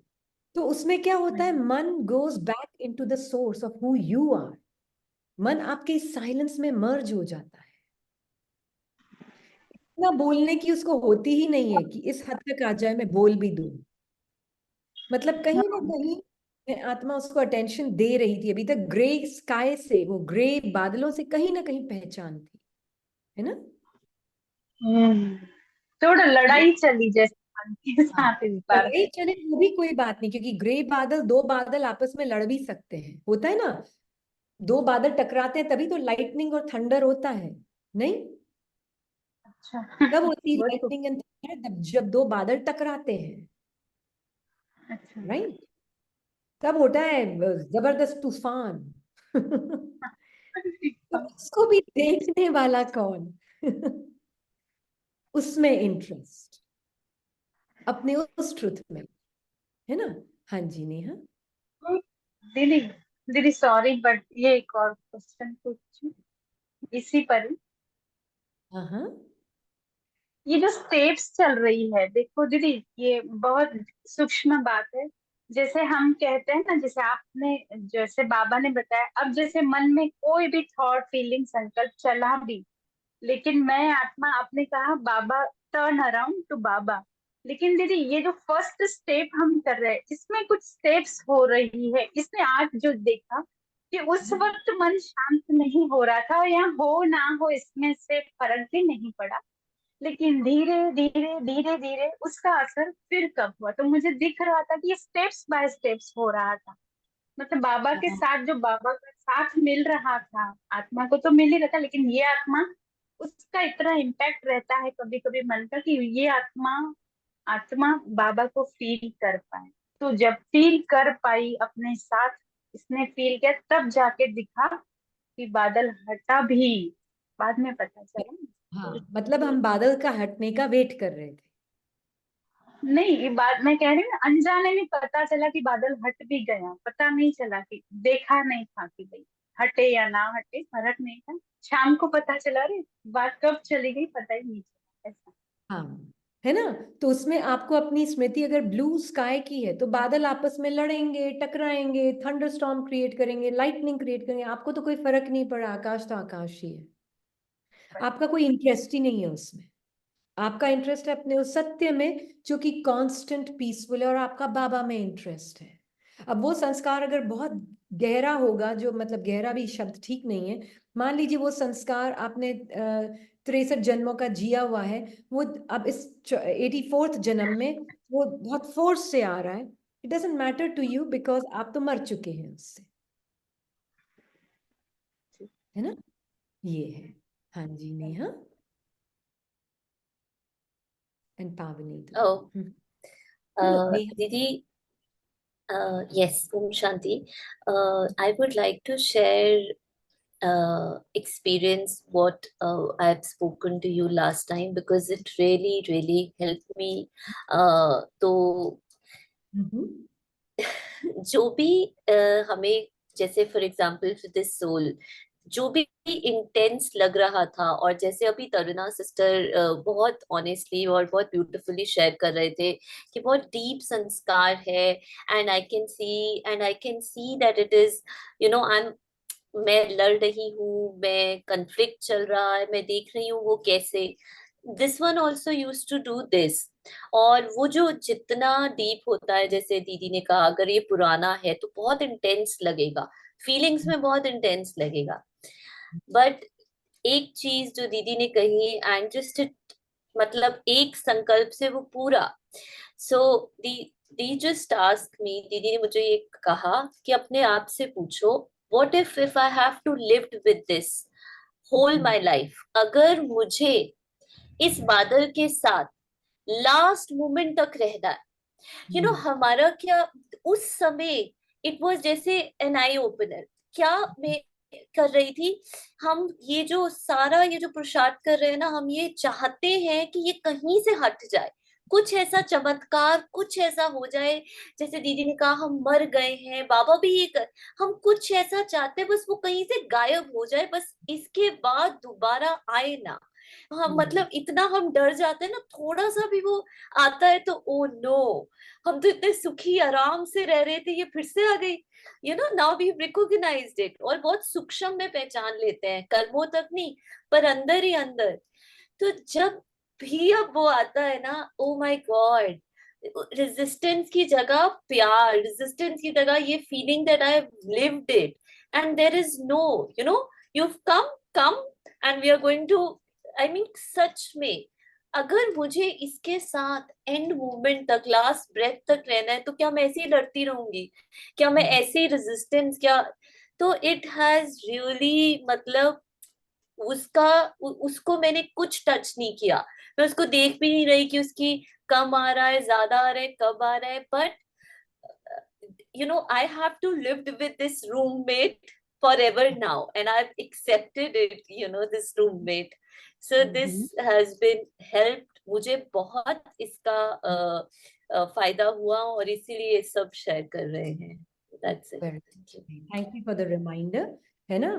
तो उसमें क्या होता है, मन goes back into the source of who you are. मन आपके साइलेंस में मर्ज हो जाता है। इतना बोलने की उसको होती ही नहीं है कि इस हद तक आ जाए मैं बोल भी दूं। मतलब कहीं ना हाँ। कहीं मैं आत्मा उसको अटेंशन दे रही थी, अभी तक ग्रे स्काई से, वो ग्रे बादलों से कहीं ना कहीं पहचान थी, है ना। हम्म, थोड़ा हाँ, लड़ाई चली जैसे मन के हाँ, साथ इस बार। लड़ाई चले वो भी कोई बात नहीं, क्योंकि ग्रे बादल, दो बादल आपस में लड़ भी सकते हैं, होता है ना। दो बादल टकराते हैं तभी तो लाइटनिंग और थंडर होता है, नहीं। अच्छा। कब होती है वो तो लाइटनिंग एंड थंडर, जब दो बादल टकराते हैं, अच्छा। राइट। तब होता है जबरदस्त तूफान। तो उसको भी देखने वाला कौन। उसमें इंटरेस्ट, अपने उस ट्रुथ में, है ना। हाँ जी, नेहा। दीदी दीदी सॉरी, बट ये एक और क्वेश्चन पूछूं इसी पर ही। हाँ ये जो स्टेप्स चल रही है, देखो दीदी, ये बहुत सूक्ष्म बात है। जैसे हम कहते हैं ना, जैसे आपने, जैसे बाबा ने बताया, अब जैसे मन में कोई भी थॉट, फीलिंग, संकल्प चला भी, लेकिन मैं आत्मा, आपने कहा बाबा, टर्न अराउंड टू बाबा। लेकिन दीदी ये जो फर्स्ट स्टेप हम कर रहे हैं, इसमें कुछ स्टेप्स हो रही है। इसने आज जो देखा कि उस वक्त मन शांत नहीं हो रहा था, या हो ना हो इसमें से फर्क भी नहीं पड़ा, लेकिन धीरे धीरे धीरे धीरे उसका असर फिर कब हुआ, तो मुझे दिख रहा था कि ये स्टेप्स बाय स्टेप्स हो रहा था। मतलब बाबा के हाँ साथ, जो बाबा का साथ मिल रहा था, आत्मा को तो मिल ही रहा था, लेकिन ये आत्मा, उसका इतना इम्पैक्ट रहता है कभी कभी मन का, कि ये आत्मा आत्मा बाबा को फील कर पाए। तो जब फील कर पाई अपने साथ, इसने फील किया, तब जाके दिखा कि बादल हटा भी, बाद में पता चला। हाँ, मतलब हम बादल का हटने का वेट कर रहे थे। नहीं, ये बात मैं कह रही हूँ, अनजाने में पता चला कि बादल हट भी गया, पता नहीं चला, कि देखा नहीं था कि भाई हटे या ना हटे, फर्क नहीं था। शाम को पता चला, रे बात कब चली गई पता ही नहीं चला, ऐसा। हाँ, है ना। तो उसमें आपको अपनी स्मृति अगर ब्लू स्काई की है, तो बादल आपस में लड़ेंगे, टकराएंगे, थंडरस्टॉर्म क्रिएट करेंगे, लाइटनिंग क्रिएट करेंगे, आपको तो कोई फर्क नहीं पड़ा, आकाश तो आकाश ही है। आपका कोई इंटरेस्ट ही नहीं है उसमें। आपका इंटरेस्ट है अपने उस सत्य में जो कि कांस्टेंट पीसफुल है, और आपका बाबा में इंटरेस्ट है। अब वो संस्कार अगर बहुत गहरा होगा, जो मतलब गहरा भी शब्द ठीक नहीं है, मान लीजिए वो संस्कार आपने 63 जन्मों का जिया हुआ है, वो अब इस 84th जन्म में वो बहुत फोर्स से आ रहा है। It doesn't matter to you, because आप तो मर चुके हैं उससे, है ना। ये है। हाँ जी नेहा एंड पावनी तो Oh, बोलो Neha. Didi, yes, Om Shanti. I would like to share experience what I've spoken to you last time because it really, really helped me. तो जो भी हमें, जैसे फॉर एग्जाम्पल दिस सोल, जो भी इंटेंस लग रहा था, और जैसे अभी तरुणा सिस्टर बहुत ऑनेस्टली और बहुत ब्यूटीफुली शेयर कर रहे थे कि बहुत डीप संस्कार है, and I can see that it is, you know, मैं लड़ रही हूँ, मैं कन्फ्लिक्ट चल रहा है, मैं देख रही हूँ वो कैसे, this one also use to do this. और वो जो जितना डीप होता है, जैसे दीदी ने कहा, अगर ये पुराना है तो बहुत इंटेंस लगेगा, फीलिंग्स में बहुत इंटेंस लगेगा। बट एक चीज जो दीदी ने कही, एंड जस्ट इट, मतलब एक संकल्प से वो पूरा। सो दी जस्ट आस्क मी, दीदी ने मुझे ये कहा कि अपने आप से पूछो, what if I have to live with this whole my life, अगर मुझे इस बादल के साथ लास्ट मोमेंट तक रहना है, यू नो, हमारा क्या उस समय, इट वाज जैसे एन आई ओपनर। क्या मैं कर रही थी, हम ये जो सारा ये जो पुरुषार्थ कर रहे हैं ना, हम ये चाहते हैं कि ये कहीं से हट जाए, कुछ ऐसा चमत्कार, कुछ ऐसा हो जाए, जैसे दीदी ने कहा हम मर गए हैं, बाबा भी ये कर, हम कुछ ऐसा चाहते हैं, बस वो कहीं से गायब हो जाए, बस इसके बाद दोबारा आए ना। हम मतलब इतना हम डर जाते हैं ना, थोड़ा सा भी वो आता है तो ओ नो, हम तो इतने सुखी आराम से रह रहे थे, ये फिर से आ गई, you know, now we recognised it, और बहुत सूक्ष्म में पहचान लेते हैं, कर्मों तक नहीं, पर अंदर ही अंदर। तो जब भी अब वो आता है ना, ओ माय गॉड, रेजिस्टेंस की जगह प्यार, रेजिस्टेंस की जगह ये feeling that I have lived it, and there is no, you know, you come come and we are going to, I mean सच में, अगर मुझे इसके साथ एंड मूवमेंट तक, लास्ट ब्रेथ तक रहना है, तो क्या मैं ऐसे ही लड़ती रहूंगी, क्या मैं ऐसे ही रेजिस्टेंस, क्या? तो इट हैज रियली, मतलब उसको मैंने कुछ टच नहीं किया, मैं उसको देख भी नहीं रही कि उसकी कम आ रहा है, ज्यादा आ रहा है, कब आ रहा है, but you know, I have to lived with this roommate forever now, and I've accepted it, you know, this roommate. So this has been helped, मुझे बहुत इसका फायदा हुआ, और इसीलिए सब शेयर कर रहे हैं। That's it. Very Thank you. Thank you for the reminder, है ना।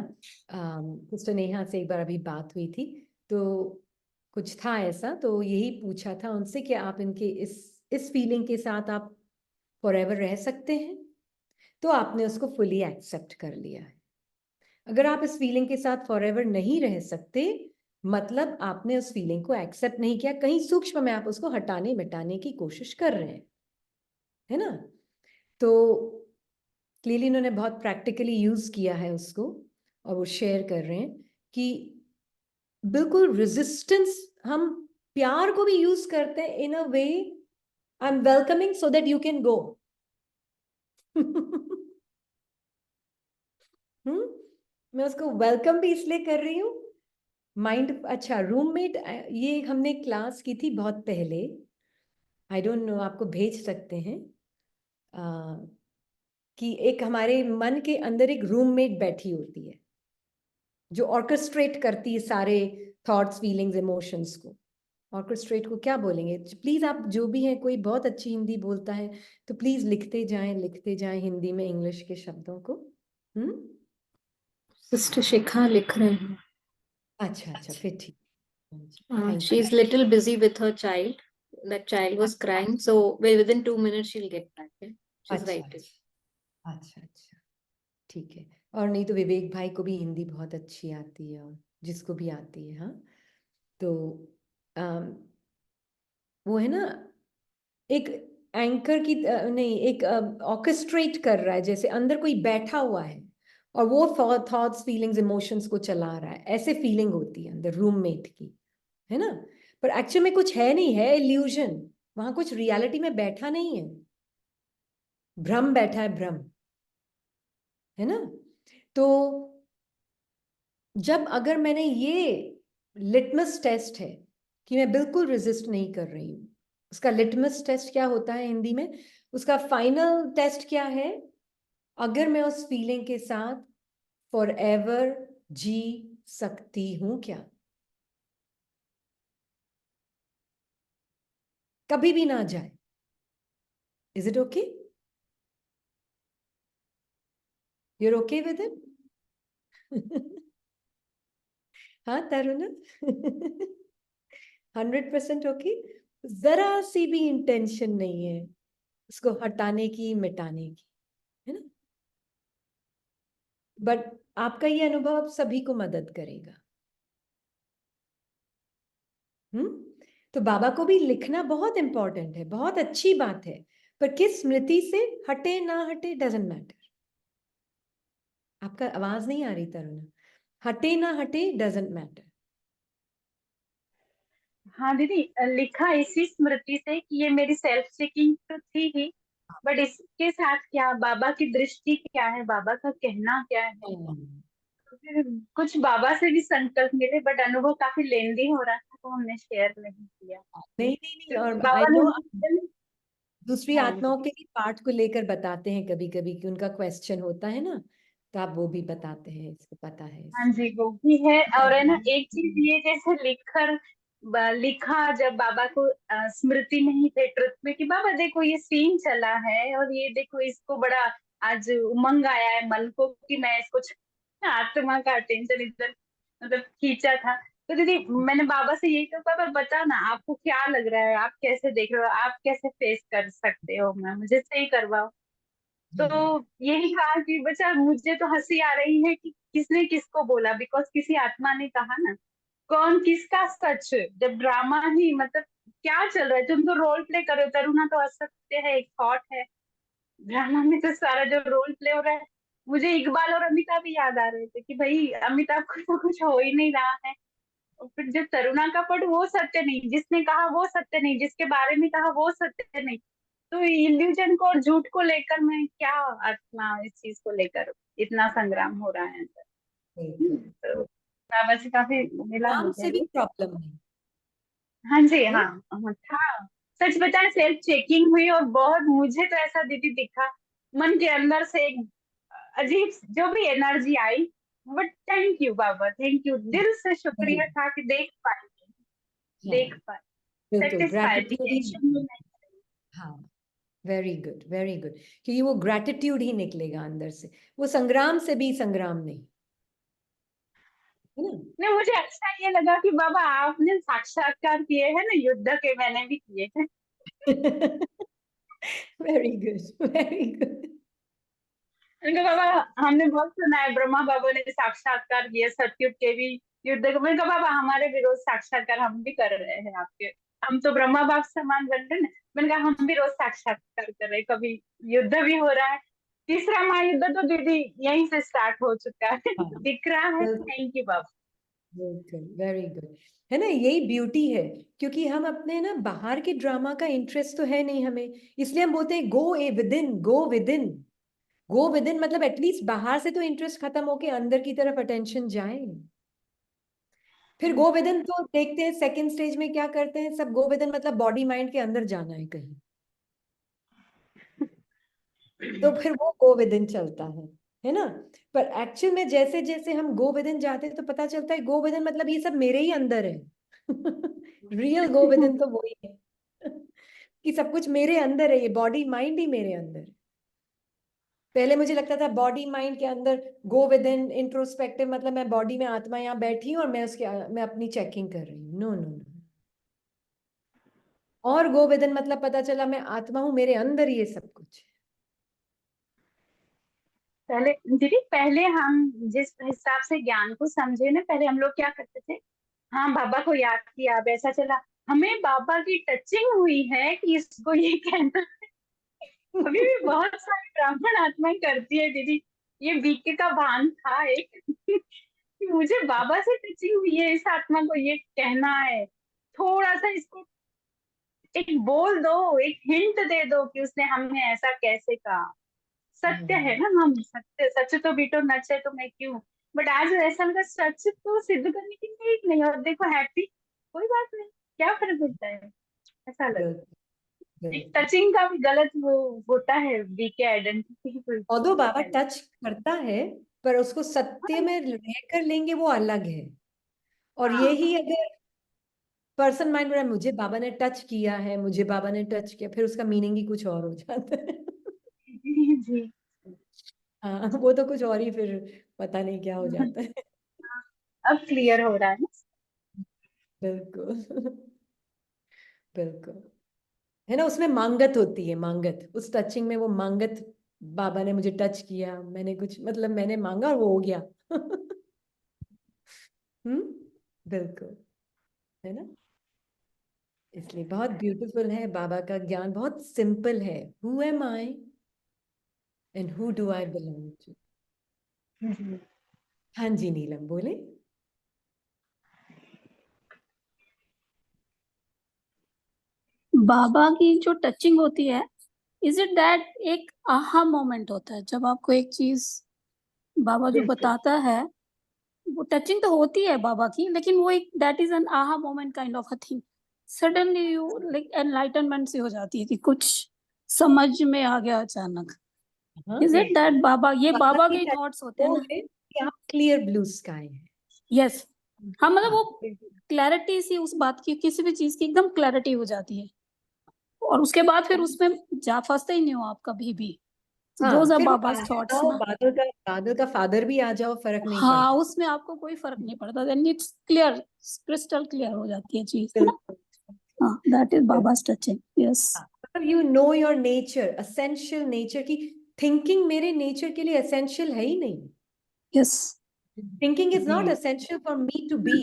सिस्टर नेहा से एक बार अभी बात हुई थी, तो कुछ था ऐसा, तो यही पूछा था उनसे कि आप इनके इस फीलिंग के साथ आप फॉरएवर रह सकते हैं, तो आपने उसको फुली एक्सेप्ट कर लिया है। अगर आप इस फीलिंग के साथ फॉरएवर नहीं रह सकते, मतलब आपने उस फीलिंग को एक्सेप्ट नहीं किया, कहीं सूक्ष्म में आप उसको हटाने मिटाने की कोशिश कर रहे हैं, है ना। तो क्लियरली इन्होंने बहुत प्रैक्टिकली यूज किया है उसको, और वो शेयर कर रहे हैं कि बिल्कुल रेजिस्टेंस, हम प्यार को भी यूज करते हैं in a way, I am welcoming so that you can go. मैं उसको वेलकम भी इसलिए कर रही हूँ, माइंड। अच्छा, रूममेट, ये हमने क्लास की थी बहुत पहले, आई डोंट नो, आपको भेज सकते हैं, कि एक हमारे मन के अंदर एक रूममेट बैठी होती है जो ऑर्केस्ट्रेट करती है सारे थॉट्स, फीलिंग्स, इमोशंस को। ऑर्केस्ट्रेट को क्या बोलेंगे? प्लीज आप जो भी हैं, कोई बहुत अच्छी हिंदी बोलता है तो प्लीज लिखते जाएं हिंदी में इंग्लिश के शब्दों को। सिस्टर शिखा लिख रहे हैं। अच्छा, फिर ठीक। She is little busy with her child. That child was crying, so within 2 minutes she'll get back. Yeah? She's writing. अच्छा, ठीक है। और नहीं तो विवेक भाई को भी हिंदी बहुत अच्छी आती है, और जिसको भी आती है, हाँ। तो वो है ना, एक एंकर की नहीं, एक ऑर्केस्ट्रेट कर रहा है, जैसे अंदर कोई बैठा हुआ है और वो थॉट्स, फीलिंग्स, इमोशंस को चला रहा है, ऐसे फीलिंग होती है अंदर रूममेट की, है ना। पर एक्चुअल में कुछ है नहीं, है इल्यूजन, वहां कुछ रियलिटी में बैठा नहीं है, भ्रम बैठा है, भ्रम, है ना। तो जब अगर मैंने ये लिटमस टेस्ट है कि मैं बिल्कुल रेजिस्ट नहीं कर रही हूँ, उसका लिटमस टेस्ट क्या होता है हिंदी में, उसका फाइनल टेस्ट क्या है? अगर मैं उस फीलिंग के साथ फॉर एवर जी सकती हूं क्या, कभी भी ना जाए। Is it okay? You're okay with it? हाँ तरुण, 100% ओके। जरा सी भी इंटेंशन नहीं है उसको हटाने की, मिटाने की, है ना। बट आपका ये अनुभव अब सभी को मदद करेगा। तो बाबा को भी लिखना बहुत इंपॉर्टेंट है, बहुत अच्छी बात है, पर किस स्मृति से हटे ना हटे डजंट मैटर। आपका आवाज नहीं आ रही तरुण, हटे ना हटे डजंट मैटर। हाँ दीदी, लिखा इसी स्मृति से कि ये मेरी सेल्फ चेकिंग तो थी ही, बट इसके साथ क्या बाबा की दृष्टि क्या है, बाबा का कहना क्या है, तो फिर कुछ बाबा से भी संकल्प मिले, बट अनुभव काफी लेंदी हो रहा था तो हमने शेयर नहीं किया। नहीं, तो और आई बाबा नो ने दूसरी हाँ जी, आत्माओं के भी पाठ को लेकर बताते हैं कभी कभी कि उनका क्वेश्चन होता है ना, तो आप वो भी बताते हैं, इसको पता है हाँ इससे। जी, वो भी है। और है ना, एक चीज ये जैसे लिखा जब बाबा को स्मृति में ही थे, ट्रुथ में, कि बाबा देखो ये सीन चला है और ये देखो इसको बड़ा आज उमंग आया है मन को कि मैं इसको आत्मा का अटेंशन इधर मतलब खींचा था। तो दीदी मैंने बाबा से यही कहा, बाबा बता ना आपको क्या लग रहा है, आप कैसे देख रहे हो, आप कैसे फेस कर सकते हो, मैं मुझे सही करवाओ। तो यही कहा कि बच्चा मुझे तो हंसी आ रही है कि किसने किसको बोला, बिकॉज किसी आत्मा ने कहा ना, कौन किसका सच, जब ड्रामा ही मतलब क्या चल रहा है, तुम तो रोल प्ले कर रहे हो, तरुणा तो असत्य है, एक थॉट है, ड्रामा में तो सारा जो रोल प्ले हो रहा है। मुझे इकबाल और अमिताभ भी याद आ रहे थे कि भाई अमिताभ को तो कुछ हो ही नहीं रहा है, और फिर जो तरुणा का पट वो सत्य नहीं, जिसने कहा वो सत्य नहीं, जिसके बारे में कहा वो सत्य नहीं। तो इल्यूजन को और झूठ को लेकर मैं क्या, आत्मा इस चीज को लेकर इतना संग्राम हो रहा है अंदर। तो बाबा से काफी मिला नाम मुझे से भी भी। प्रॉब्लम है, हाँ जी, है हाँ ना? हाँ, था। सच बताएं सेल्फ चेकिंग हुई और बहुत मुझे तो ऐसा दीदी दिखा, मन के अंदर से एक अजीब जो भी energy I, but thank you Baba, thank you, दिल से शुक्रिया था कि देख पाई, देख पाई, बिल्कुल सेटिस्फाइड, ग्रैटिट्यूड ही, टेंशन में नहीं। हाँ वेरी गुड, वेरी गुड। क्योंकि वो ग्रैटिट्यूड ही निकलेगा अंदर से, वो संग्राम से भी संग्राम नहीं, है ना? नहीं, मुझे अच्छा ये लगा कि बाबा आपने साक्षात्कार किए हैं ना युद्ध के, मैंने भी किए हैं। Very good, very good. मैंने कहा बाबा हमने बहुत सुना है ब्रह्मा बाबा ने साक्षात्कार किए सतयुग के भी युद्ध के। मैंने कहा बाबा हमारे भी रोज साक्षात्कार हम भी कर रहे हैं आपके, हम तो ब्रह्मा बाप समान बन रहे ना। मैंने कहा हम भी रोज साक्षात्कार कर रहे हैं, कभी युद्ध भी हो रहा है। तीसरा महायुद्ध तो दीदी यहीं से स्टार्ट हो चुका है। हाँ, दिख रहा है। बिल्कुल, थैंक यू बाबा। बिल्कुल, वेरी गुड। है ना, यही ब्यूटी है। क्योंकि हम अपने ना बाहर के ड्रामा का इंटरेस्ट तो है नहीं हमें, इसलिए हम बोलते हैं go a within, go within. Go within मतलब एटलीस्ट बाहर से तो इंटरेस्ट खत्म होके अंदर की तरफ अटेंशन जाए। फिर गो विद इन तो देखते हैं सेकंड स्टेज में क्या करते हैं सब। गो विद इन मतलब बॉडी माइंड के अंदर जाना है कहीं, तो फिर वो गो विद इन चलता है ना? पर एक्चुअल में जैसे जैसे हम गो विद इन जाते हैं तो पता चलता है गो विद इन मतलब ये सब मेरे ही अंदर है। रियल गो विद इन तो वही है कि सब कुछ मेरे अंदर है, ये बॉडी माइंड ही मेरे अंदर है। पहले मुझे लगता था बॉडी माइंड के अंदर गो विद इन इंट्रोस्पेक्टिव मतलब मैं बॉडी में आत्मा यहाँ बैठी हूँ और मैं अपनी चेकिंग कर रही हूँ। No no no. और गो विद इन मतलब पता चला मैं आत्मा हूँ, मेरे अंदर ये सब कुछ है। पहले दीदी, पहले हम जिस हिसाब से ज्ञान को समझे ना, पहले हम लोग क्या करते थे, हाँ बाबा को याद किया अब ऐसा चला। हमें बाबा की टचिंग हुई है कि इसको ये कहना। अभी भी बहुत सारी ब्राह्मण आत्माएं करती है दीदी। ये बीके का भान था एक कि मुझे बाबा से टचिंग हुई है, इस आत्मा को ये कहना है, थोड़ा सा इसको एक बोल दो, एक हिंट दे दो कि उसने हमें ऐसा कैसे कहा। सत्य है ना, हम सत्य, सच तो बीटो नच है तो मैं क्यों। बट आज ऐसा लगा सच तो सिद्ध करने की नीड नहीं, और देखो हैप्पी, कोई बात नहीं, क्या फर्क पड़ता है, ऐसा लगा। बिल्कुल, एक बिल्कुल। टचिंग का भी गलत वो होता है, बीके आइडेंटिटी और दो बाबा को। टच करता है, पर उसको सत्य में रहकर लेंगे वो अलग है। और हाँ यही अगर पर्सन माइंड में मुझे बाबा ने टच किया है, मुझे बाबा ने टच किया, फिर उसका मीनिंग ही कुछ और हो जाता है। जी जी। हाँ, वो तो कुछ और ही फिर पता नहीं क्या हो जाता है। अब क्लियर हो रहा है ना। बिल्कुल, बिल्कुल। है ना, उसमें मांगत होती है, मांगत उस टचिंग में, वो मांगत। बाबा ने मुझे टच किया, मैंने कुछ मतलब मैंने मांगा और वो हो गया। बिल्कुल, है ना? इसलिए बहुत ब्यूटीफुल है बाबा का ज्ञान, बहुत सिंपल है। Who am I and who do I belong to. जी। हाँ जी नीलम बोले। बाबा की जो टचिंग होती है, इज इट दैट एक आहा मोमेंट होता है जब आपको एक चीज बाबा जो बिल्कुल। बताता है, वो टचिंग तो होती है बाबा की, लेकिन वो एक that is an aha moment kind of a thing. Suddenly you like enlightenment सी हो जाती है कि कुछ समझ में आ गया अचानक। हाँ, इज इट दैट बाबा, ये बाबा बाबा की के touch थॉट्स होते हैं वो ना? है कि आप क्लियर ब्लू स्काई है। यस। हाँ, मतलब हाँ, वो क्लैरिटी सी उस बात की, किसी भी चीज की एकदम क्लैरिटी हो जाती है, और उसके बाद फिर उसमें जा फंसते ही नहीं हो आप कभी भी। दोज हाँ, आर फिर वो बाबाज थॉट्स आओ, ना। बादल का फादर भी आ जाओ, फर्क नहीं हाँ, पड़ता। उसमें आपको कोई फर्क नहीं पड़ता, then it's clear, crystal clear हो जाती है चीज, है ना? बिल्कुल, हाँ, दैट इज बिल्कुल। बाबाज टचिंग। यस। हाँ, मतलब you know your nature, essential nature की। थिंकिंग मेरे नेचर के लिए असेंशियल है ही नहीं। यस। थिंकिंग इज नॉट जी। Essential for me to be,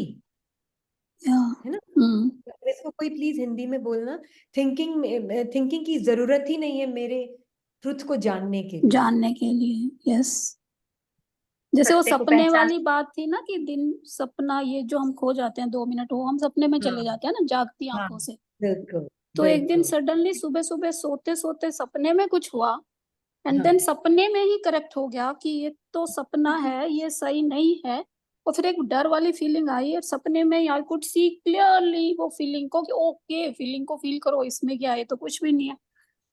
yeah. है ना? हम्म। इसको कोई प्लीज हिंदी में बोलना। थिंकिंग की जरूरत ही नहीं है मेरे ट्रुथ को जानने के लिए। जानने के लिए। यस। जैसे वो सत्य को सपने पहचान। वाली बात थी ना, कि दिन सपना, ये जो हम खो जाते हैं 2 मिनट, वो हम सपने में चले हाँ, जाते हैं ना जागती हाँ, आंखों से। बिल्कुल, तो एक दिन बिल्कुल। सडनली सुबह सुबह सोते सोते सपने में कुछ हुआ, एंड हाँ, देन सपने में ही करेक्ट हो गया कि ये तो सपना है, ये सही नहीं है। और फिर एक डर वाली फीलिंग आई, और सपने में आई कुड सी क्लियरली वो फीलिंग को, कि ओके फीलिंग को फील करो, इसमें क्या है, ये तो कुछ भी नहीं है।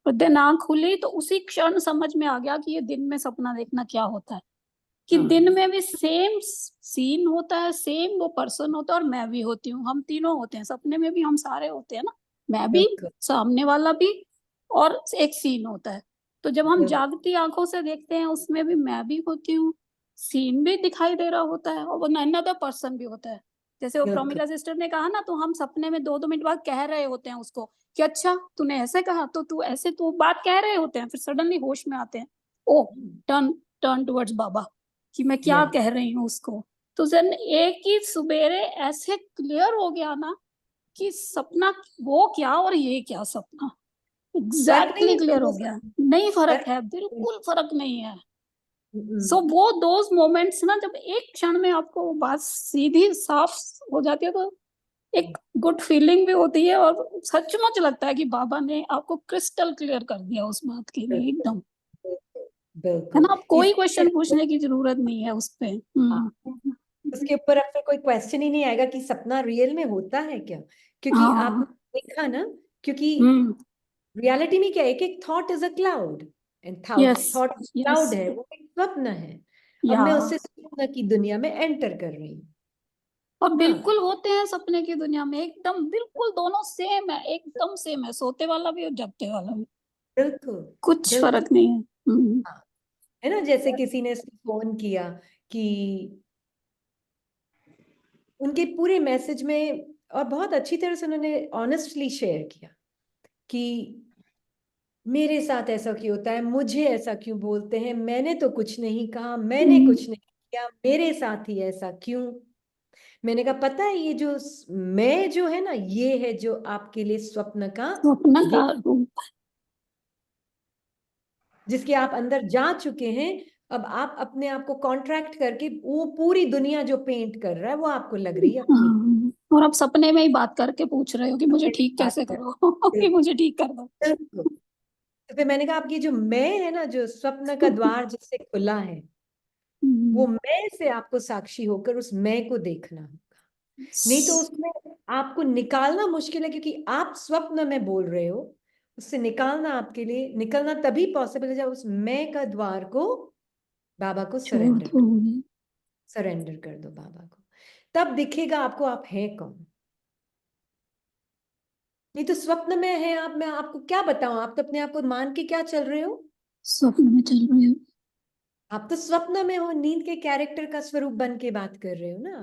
और देन आंख खुली तो उसी क्षण समझ में आ गया कि ये दिन में सपना देखना क्या होता है, कि हाँ, दिन में भी सेम सीन होता है, सेम वो पर्सन होता है, और मैं भी होती हूँ, हम तीनों होते हैं सपने में भी, हम सारे होते हैं ना, मैं भी, बिल्कुल। सामने वाला भी, और एक सीन होता है। तो जब हम जागती आंखों से देखते हैं उसमें भी मैं भी होती हूँ, सीन भी दिखाई दे रहा होता है और वो अनदर पर्सन भी होता है। जैसे वो बिल्कुल। प्रोमिला सिस्टर ने कहा ना, तो हम सपने में 2-2 मिनट बाद कह रहे होते हैं उसको कि अच्छा तूने ऐसे कहा, तो तू ऐसे तो बात कह रहे होते हैं, फिर सडनली होश में आते हैं, ओ टर्न टर्न टुवर्ड्स बाबा कि मैं क्या Yes. कह रही हूँ उसको। तो जन एक ही सुबेरे ऐसे क्लियर हो गया ना कि सपना वो क्या और ये क्या सपना, फर्क नहीं एग्जैक्टली है क्लियर हो दोनों गया। में, नहीं फर्क फर्क है, बिल्कुल फर्क नहीं है। हम्म, सो वो दोज मोमेंट्स ना, जब एक क्षण में आपको वो बात सीधी साफ हो जाती है, तो एक गुड फीलिंग भी होती है और सचमुच लगता है कि बाबा ने आपको क्रिस्टल क्लियर कर दिया उस बात के लिए एकदम, बिल्कुल है बिल्कुल। ना। आप कोई क्वेश्चन इसलिए पूछने की जरूरत नहीं है उस पे। उसके ऊपर अब फिर कोई क्वेश्चन ही नहीं आएगा कि सपना रियल में होता है क्या, क्योंकि आपने हाँ। देखा ना, क्योंकि हम्म। रियलिटी में क्या है, एक एक thought is a cloud, and yes thought yes. Cloud है, वो एक स्वप्न है। अब या मैं उससे स्वप्न की दुनिया में एंटर कर रही हूँ। और हाँ बिल्कुल होते हैं सपने की दुनिया में एकदम, बिल्कुल दोनों सेम है, एकदम सेम है, सोते वाला भी और जगते वाला भी, बिल्कुल कुछ बिल्कुल। फर्क नहीं है। हाँ, है ना, जैसे किसी ने फोन किया कि उनके पूरे मैसेज में, और बहुत अच्छी तरह से उन्होंने ऑनेस्टली शेयर किया कि मेरे साथ ऐसा क्यों होता है, मुझे ऐसा क्यों बोलते हैं, मैंने तो कुछ नहीं कहा, मैंने कुछ नहीं किया, मेरे साथ ही ऐसा क्यों। मैंने कहा पता है, ये जो मैं जो है ना, ये है जो आपके लिए स्वप्न का स्वप्न का रूप, रूप। जिसके आप अंदर जा चुके हैं। अब आप अपने आप को कॉन्ट्रैक्ट करके वो पूरी दुनिया जो पेंट कर रहा है वो आपको लग रही है अपनी। हाँ, और आप सपने में ही बात करके पूछ रहे हो कि मुझे ठीक बात कैसे कर, करो कि मुझे ठीक कर दो। बिल्कुल। तो फिर मैंने कहा आपकी जो मैं है ना, जो स्वप्न का द्वार जिससे खुला है, वो मैं से आपको साक्षी होकर उस मैं को देखना होगा। नहीं तो उसमें आपको निकालना मुश्किल है, क्योंकि आप स्वप्न में बोल रहे हो, उससे निकालना आपके लिए, निकलना तभी पॉसिबल है जब उस मैं का द्वार को बाबा को छोड़ सरेंडर कर, दूंगी। सरेंडर कर दो बाबा को, तब दिखेगा आपको आप हैं कौन। नहीं तो स्वप्न में है आप, मैं आपको क्या बताऊं, आप तो अपने आप को मान के क्या चल रहे हो, स्वप्न में चल रही हूँ। आप तो स्वप्न में हो, नींद के कैरेक्टर का स्वरूप बन के बात कर रहे हो ना।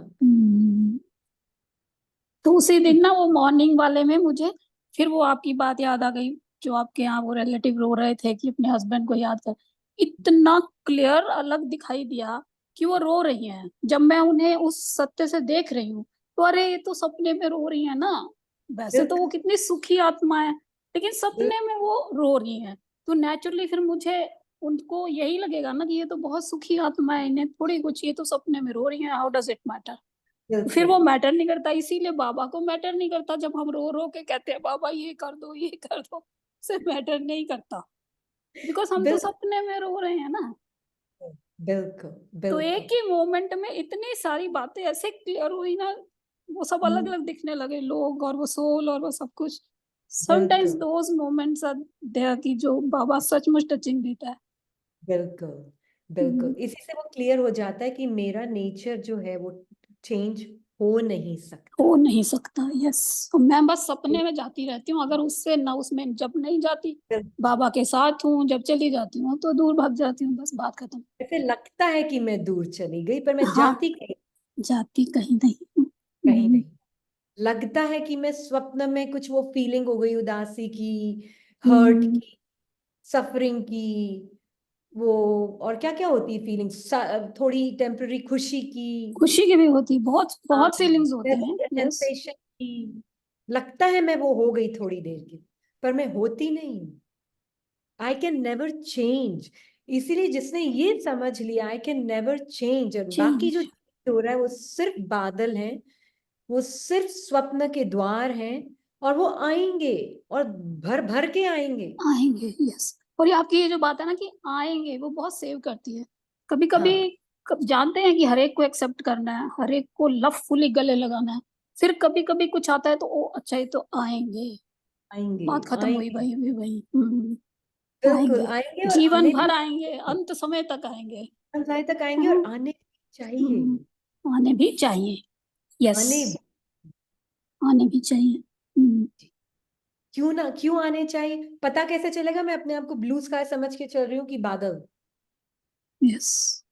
तो उसी दिन ना वो मॉर्निंग वाले में मुझे फिर वो आपकी बात याद आ गई, जो आपके यहाँ वो रिलेटिव रो रहे थे कि अपने हस्बैंड को याद कर। इतना क्लियर अलग दिखाई दिया कि वो रो रही हैं। जब मैं उन्हें उस सत्य से देख रही हूँ तो अरे ये तो सपने में रो रही है ना, वैसे तो वो बिल्कुल कितनी सुखी आत्मा है, लेकिन बिल्कुल सपने में वो रो रही है। तो नेचुरली फिर मुझे उनको यही लगेगा ना कि ये तो बहुत सुखी आत्मा है, इन्हें थोड़ी कुछ, ये तो सपने में रो रही है, हाउ डज इट मैटर। फिर बिल्कुल वो मैटर नहीं करता, इसीलिए बाबा को मैटर नहीं करता जब हम रो रो के कहते हैं बाबा ये कर दो ये कर दो, से मैटर नहीं करता, बिकॉज हम तो बिल्कुल सपने में रो रहे हैं ना। बिल्कुल तो बिल्कुल एक ही मोमेंट में इतनी सारी बातें ऐसे क्लियर हुई ना, वो सब अलग अलग दिखने लगे, लोग और वो सोल और वो सब कुछ। समटाइम्स बिल्कुल दोज मोमेंट्स आर देयर कि जो बाबा सचमुच टचिंग देता है। बिल्कुल बिल्कुल। इसी से वो क्लियर हो जाता है कि मेरा नेचर जो है वो चेंज हो नहीं सकता। हो नहीं सकता। यस, मैं बस सपने में जाती रहती हूँ, अगर उससे ना उसमें जब नहीं जाती, बाबा के साथ हूँ, जब चली जाती हूँ तो दूर भाग जाती हूँ, बस बात खत्म। ऐसे लगता है कि मैं दूर चली गई, पर मैं हाँ, जाती कहीं, जाती कहीं नहीं। कहीं नहीं। लगता है कि मैं स्वप्न में कुछ वो फीलिंग हो गई, उदासी की, हर्ट की, सफरिंग की, वो और क्या क्या होती है फीलिंग्स, थोड़ी टेम्पररी खुशी की, खुशी की भी होती, बहुत बहुत फीलिंग्स होते हैं। यस। सेंसेशन की। लगता है मैं वो हो गई थोड़ी देर की, पर मैं होती नहीं। I can never change. इसीलिए जिसने ये समझ लिया आई कैन नेवर चेंज, और बाकी जो चेंज हो रहा है वो सिर्फ बादल हैं, वो सिर्फ स्वप्न के द्वार हैं, और वो आएंगे और भर भर के आएंगे। आएंगे। यस, और ये आपकी ये जो बात है ना कि आएंगे, वो बहुत सेव करती है। कभी कभी हाँ जानते हैं कि हर एक को एक्सेप्ट करना है, हर एक को लवफुली गले लगाना है, फिर कभी कभी कुछ आता है तो ओ अच्छा ये तो आएंगे, आएंगे बात खत्म हुई आएंगे, भाई भी भाई। बिल्कुल आएंगे, आएंगे, और जीवन आने भर भी, आएंगे, अंत समय तक आएंगे। अंत तक आएंगे, हाँ, और आने चाहिए। आने भी चाहिए। यस, आने, आने भी चाहिए। क्यों आने चाहिए? पता कैसे चलेगा? मैं अपने आप को ब्लू स्काई समझ के चल रही हूँ कि बादल, यस।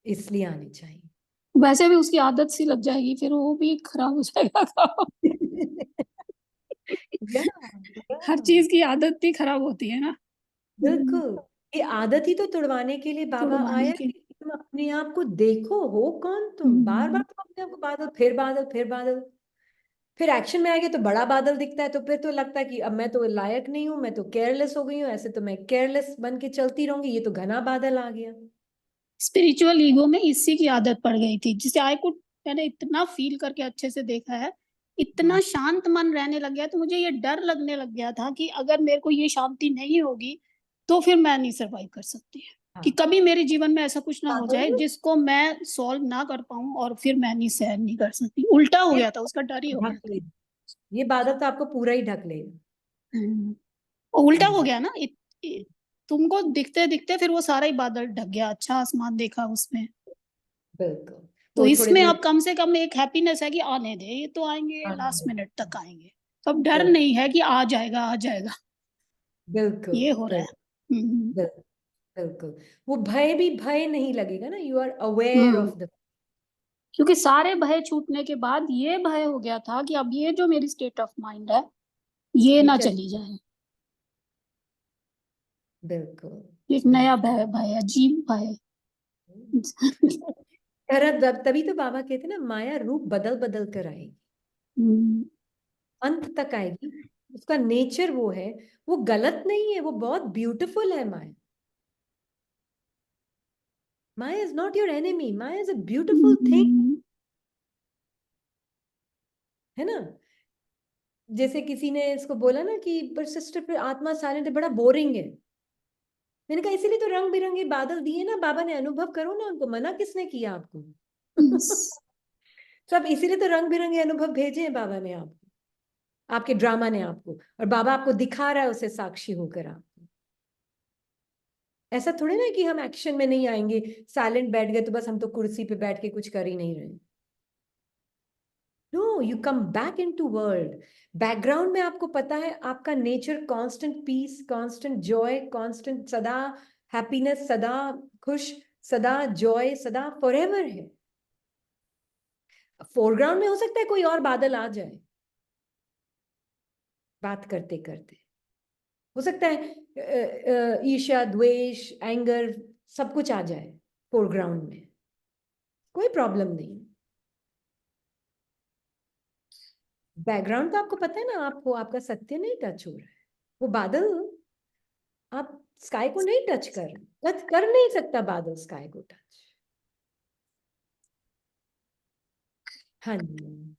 इसलिए आने चाहिए। वैसे भी उसकी आदत सी लग जाएगी, फिर वो भी खराब हो जाएगा काम। हर चीज की आदत ही खराब होती है ना। बिल्कुल, ये आदत ही तो तुड़वाने के लिए बाबा तुड़वाने आया के कि तुम अपने आप को देखो, हो कौन तुम। बार बार हम्म, तुम अपने आप को बादल, फिर बादल, फिर बादल, फिर एक्शन में आएंगे तो बड़ा बादल दिखता है, तो फिर तो लगता है कि अब मैं तो लायक नहीं हूं, मैं तो केयरलेस हो गई हूँ, ऐसे तो मैं केयरलेस बन के चलती रहूंगी, ये तो घना बादल आ गया। स्पिरिचुअल ईगो में इसी की आदत पड़ गई थी, जिसे आई कुड, मैंने इतना फील करके अच्छे से देखा है, इतना शांत मन रहने लग गया, तो मुझे ये डर लगने लग गया था कि अगर मेरे को ये शांति नहीं होगी तो फिर मैं नहीं सरवाइव कर सकती, कि कभी मेरे जीवन में ऐसा कुछ ना हो जाए जिसको मैं सॉल्व ना कर पाऊं और फिर मैं नहीं सहन नहीं कर सकती। उल्टा हो ये गया था, उसका डर ही हो गया ढक था। लेगा, ये बादल तो आपको पूरा ही ढक लेगा। और उल्टा हाँ हो जी, गया ना, तुमको दिखते दिखते फिर वो सारा ही बादल ढक गया, अच्छा आसमान देखा उसमें। बिल्कुल। तो वो थोड़े इसमें देर अब कम से कम एक हैप्पीनेस है कि आने दे, ये तो आएंगे, लास्ट हाँ, मिनट तक आएंगे, तो अब डर बिल्कुल नहीं है कि आ जाएगा आ जाएगा, बिल्कुल ये हो रहा है। बिल्कुल बिल्कुल। वो भय भी भय नहीं लगेगा ना, you are aware hmm of the. क्योंकि सारे भय छूटने के बाद ये भय हो गया था कि अब ये जो मेरी स्टेट ऑफ माइंड है ये ये ना चल, चली जाए। बिल्कुल एक नया भय, भय अजीब भय। तभी तो बाबा कहते ना, माया रूप बदल बदल कर आएगी, हम्म, अंत तक आएगी। उसका नेचर वो है, वो गलत नहीं है, वो बहुत ब्यूटीफुल है। Maya, Maya is not your enemy, Maya is a beautiful thing, hmm, है ना। जैसे किसी ने इसको बोला ना कि पर सिस्टर फिर आत्मा साइलेंट है, बड़ा बोरिंग है। मैंने कहा इसीलिए तो रंग बिरंगे बादल दिए ना बाबा ने, अनुभव करो ना उनको, मना किसने किया आपको? yes, सब इसीलिए तो रंग बिरंगे अनुभव भेजे हैं बाबा ने आपको, आपके ड्रामा ने आपको, और बाबा आपको दिखा रहा है उसे साक्षी होकर आपको। ऐसा थोड़ी ना कि हम एक्शन में नहीं आएंगे, साइलेंट बैठ गए तो बस हम तो कुर्सी पे बैठ के कुछ कर ही नहीं रहे। No, you come back in to world. Background में आपको पता है आपका nature constant peace, constant joy, constant सदा हैप्पीनेस, सदा खुश, सदा जॉय, सदा फॉरएवर है। फोरग्राउंड में हो सकता है कोई और बादल आ जाए बात करते करते, हो सकता है ईर्ष्या, द्वेष, एंगर, सब कुछ आ जाए फोरग्राउंड में, कोई प्रॉब्लम नहीं। बैकग्राउंड तो आपको पता है ना, आपको आपका सत्य नहीं टच हो रहा है, वो बादल, आप स्काई को नहीं टच कर रहे, कर नहीं सकता बादल स्काई को टच। हाँ जी।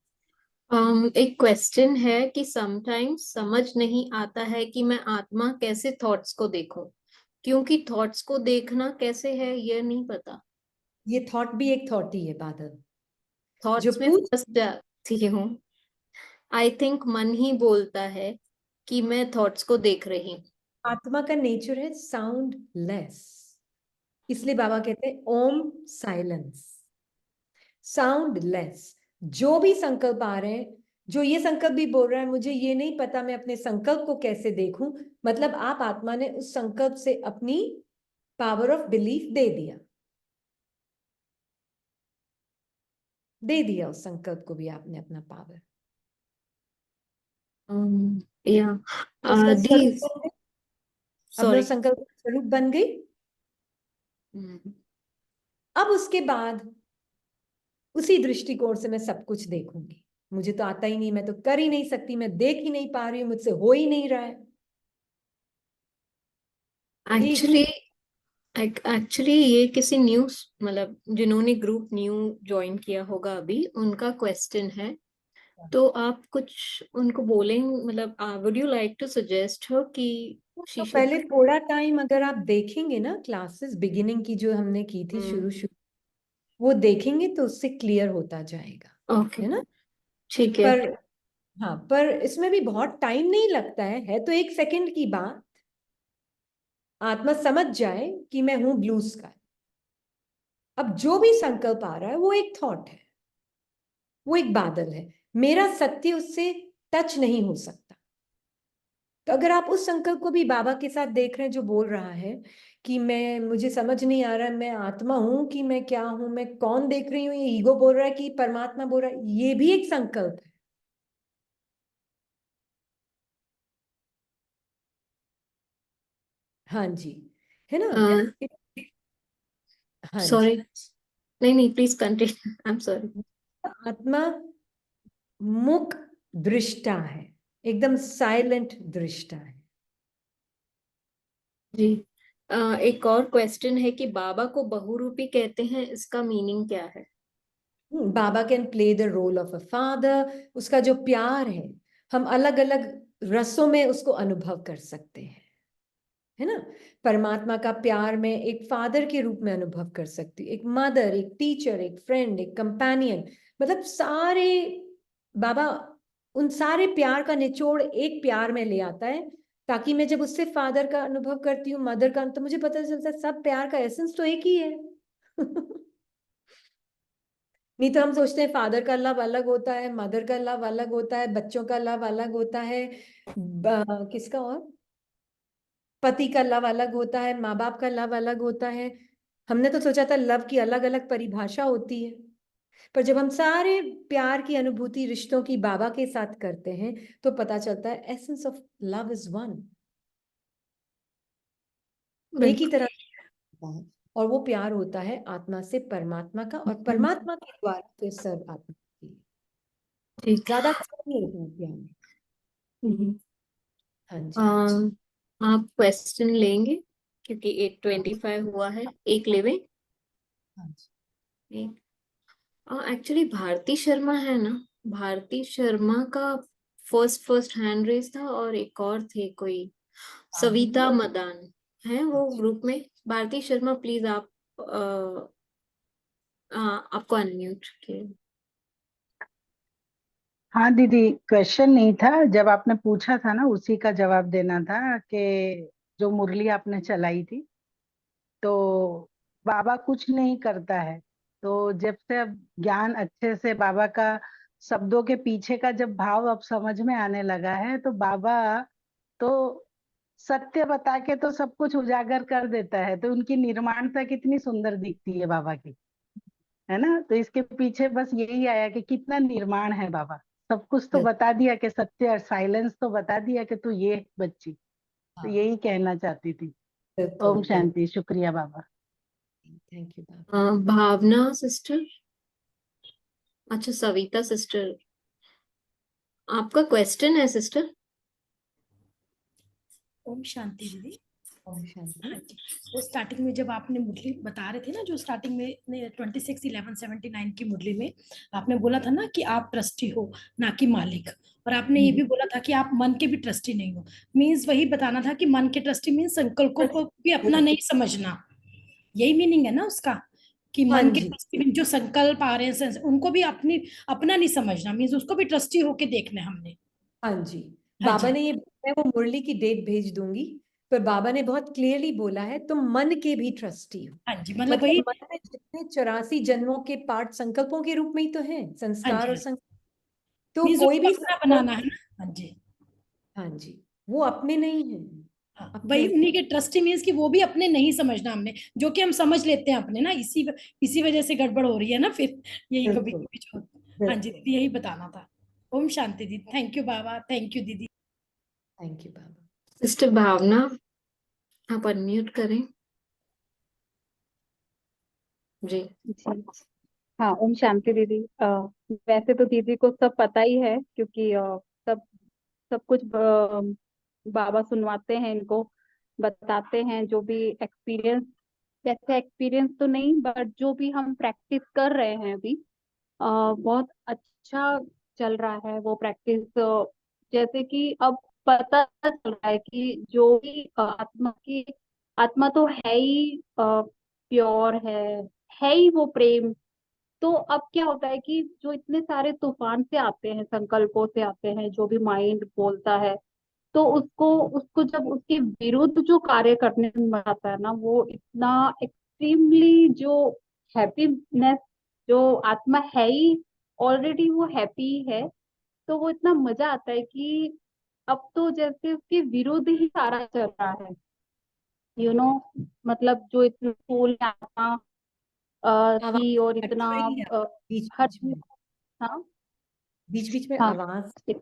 एक क्वेश्चन है कि समटाइम्स समझ नहीं आता है कि मैं आत्मा कैसे थॉट्स को देखूं, क्योंकि थॉट्स को देखना कैसे है ये नहीं पता। ये थॉट भी एक थॉट ही है बादल, जो थॉट्स में पूछ, फंस जाती हूँ। आई थिंक मन ही बोलता है कि मैं थॉट्स को देख रही हूँ। आत्मा का नेचर है साउंड लेस, इसलिए बाबा कहते हैं ओम साइलेंस, साउंड लेस। जो भी संकल्प आ रहे हैं, जो ये संकल्प भी बोल रहा है मुझे ये नहीं पता मैं अपने संकल्प को कैसे देखूं, मतलब आप आत्मा ने उस संकल्प से अपनी पावर ऑफ बिलीफ दे दिया उस संकल्प को भी आपने अपना पावर, या उसका दी स्वरूप बन गई, अपना सॉरी। संकल्प का स्वरूप बन गई। अब उसके बाद उसी दृष्टिकोण से मैं सब कुछ देखूंगी, मुझे तो आता ही नहीं, मैं तो कर ही नहीं सकती, मैं देख ही नहीं पा रही हूँ, मुझसे हो ही नहीं रहा है। एक एक्चुअली एक्चुअली ये किसी न्यू, मतलब जिन्होंने ग्रुप न्यू ज्वाइन किया होगा अभी, उनका क्वेश्चन है। तो आप कुछ उनको बोलें, मतलब would you like to suggest हो कि तो शी शुड। पहले थोड़ा टाइम अगर आप देखेंगे ना, क्लासेस बिगिनिंग की जो हमने की थी शुरू शुरू, वो देखेंगे तो उससे क्लियर होता जाएगा, ओके, है ना। ठीक है। पर हाँ, पर इसमें भी बहुत टाइम नहीं लगता है तो 1 सेकंड की बात, आत्मा समझ जाए कि मैं हूं ब्लू स्काई। अब जो भी संकल्प आ रहा है वो एक थॉट है, वो एक बादल है, मेरा सत्य उससे टच नहीं हो सकता, तो अगर आप उस संकल्प को भी बाबा के साथ देख रहे हैं जो बोल रहा है कि मुझे समझ नहीं आ रहा मैं आत्मा हूं कि मैं क्या हूं, मैं कौन देख रही हूँ, ये ईगो बोल रहा है कि परमात्मा बोल रहा है, ये भी एक संकल्प है। हाँ जी, है ना। हाँ सॉरी, जी, नहीं please continue, I am sorry. आत्मा मूक दृष्टा है, एकदम साइलेंट दृष्टा है। जी। एक और क्वेश्चन है कि बाबा को बहुरूपी कहते हैं, इसका मीनिंग क्या है? Baba can play the role of a father. उसका जो प्यार है, हम अलग अलग रसों में उसको अनुभव कर सकते हैं, है ना। परमात्मा का प्यार में एक फादर के रूप में अनुभव कर सकती हूँ, एक मदर, एक टीचर, एक फ्रेंड, एक कंपेनियन, मतलब सारे बाबा उन सारे प्यार का निचोड़ एक प्यार में ले आता है, ताकि मैं जब उससे फादर का अनुभव करती हूँ, मदर का, तो मुझे पता चलता है सब प्यार का एसेंस तो एक ही है। नहीं तो हम सोचते हैं फादर का लव अलग होता है, मदर का लव अलग होता है, बच्चों का लव अलग होता है, किसका और पति का लव अलग होता है, माँ बाप का लव अलग होता है। हमने तो सोचा था लव की अलग अलग परिभाषा होती है, पर जब हम सारे प्यार की अनुभूति रिश्तों की बाबा के साथ करते हैं तो पता चलता है essence of love is one, एक ही तरह का है। और वो प्यार होता है आत्मा से परमात्मा का, और परमात्मा के द्वारा फिर सर्व आत्मा की। ठीक। ज्यादा नहीं होता है प्यार में। हाँ जी, आप क्वेश्चन लेंगे क्योंकि 8:25 हुआ है, एक लेवे। हाँ जी। एक्चुअली भारती शर्मा है ना, भारती शर्मा का फर्स्ट हैंड रेस था, और एक और थे कोई, सविता मदान है वो ग्रुप में। भारती शर्मा प्लीज आप आपको अनम्यूट किए। हाँ दीदी, क्वेश्चन नहीं था, जब आपने पूछा था ना उसी का जवाब देना था कि जो मुरली आपने चलाई थी, तो बाबा कुछ नहीं करता है। तो जब से अब ज्ञान अच्छे से बाबा का शब्दों के पीछे का जब भाव अब समझ में आने लगा है, तो बाबा तो सत्य बता के तो सब कुछ उजागर कर देता है। तो उनकी निर्माणता कितनी सुंदर दिखती है बाबा की, है ना। तो इसके पीछे बस यही आया कि कितना निर्माण है बाबा। सब कुछ तो बता दिया कि सत्य, और साइलेंस तो बता दिया कि तू ये बच्ची। तो यही कहना चाहती थी। बिल्कुल ओम बिल्कुल। शांति, शुक्रिया Baba. Thank you Baba. Bhavna sister, अच्छा सविता सिस्टर, आपका क्वेश्चन है सिस्टर? ओम शांति दीदी। ओम शांति। हाँ जी, वो स्टार्टिंग में जब आपने मुरली बता रहे थे ना, जो स्टार्टिंग में 26/11/79 की मुरली में आपने बोला था ना कि आप ट्रस्टी हो ना कि मालिक, और आपने ये भी बोला था कि आप मन के भी ट्रस्टी नहीं हो। मीन्स वही बताना था कि मन के ट्रस्टी मीन्स संकल्पों को भी अपना नहीं समझना, यही मीनिंग है ना उसका, कि हाँ मन के जी, ट्रस्टी जो संकल्प आ रहे हैं उनको भी अपना नहीं समझना, मीन्स उसको भी ट्रस्टी होके देखना है हमने। हाँ जी। हाँ बाबा जी, ने ये, मैं वो मुरली की डेट भेज दूंगी, पर बाबा ने बहुत क्लियरली बोला है तुम मन के भी ट्रस्टी हो। हाँ जी, मतलब वही। मतलब मन में जितने 84 जन्मों के पार्ट संकल्पों के रूप में ही तो है, हाँ संस्कार और जी, तो मीन्स कोई उसको भी अपना बनाना संकल्प, है ना। हाँ जी, हाँ जी, वो अपने नहीं है, हाँ, अपने वही नहीं। उन्हीं के ट्रस्टी मीन्स कि वो भी अपने नहीं समझना हमने, जो कि हम समझ लेते हैं अपने ना, इसी वजह से गड़बड़ हो रही है ना फिर, यही कभी बिल्कुल कभी जो। हाँ जी बिल्कुल। दीदी, यही बताना था। ओम शांति दीदी, thank you Baba, thank you दीदी। Thank you Baba. Sister Bhavna, आप अनम्यूट करें जी। जी। हाँ, ओम शांति दीदी। वैसे तो दीदी को सब पता ही है, क्योंकि सब सब कुछ बाबा सुनवाते हैं इनको, बताते हैं जो भी एक्सपीरियंस, जैसे एक्सपीरियंस तो नहीं बट जो भी हम प्रैक्टिस कर रहे हैं अभी, बहुत अच्छा चल रहा है वो प्रैक्टिस। जैसे कि अब पता चल रहा है कि जो भी आत्मा तो है ही प्योर है ही वो प्रेम। तो अब क्या होता है कि जो इतने सारे तूफान से आते हैं, संकल्पों से आते हैं, जो भी माइंड बोलता है, तो उसको उसको जब उसके विरुद्ध जो कार्य करने में आता है ना, वो इतना एक्सट्रीमली जो हैप्पीनेस, जो आत्मा है ही ऑलरेडी वो हैप्पी है, तो वो इतना मजा आता है कि अब तो जैसे उसके विरुद्ध ही सारा चल रहा है, मतलब जो इतना फूल आत्मा थी आवाज और कट इतना रही है बीच हर बीच में, चीज। हाँ बीच बीच में हाँ। आवाज।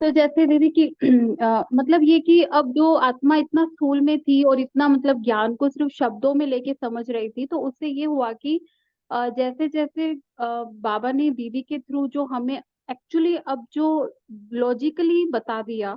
तो जैसे दीदी कि मतलब ये कि अब जो आत्मा इतना स्थूल में थी और इतना मतलब ज्ञान को सिर्फ शब्दों में लेके समझ रही थी, तो उससे ये हुआ कि जैसे जैसे बाबा ने दीदी के थ्रू जो हमें एक्चुअली अब जो लॉजिकली बता दिया,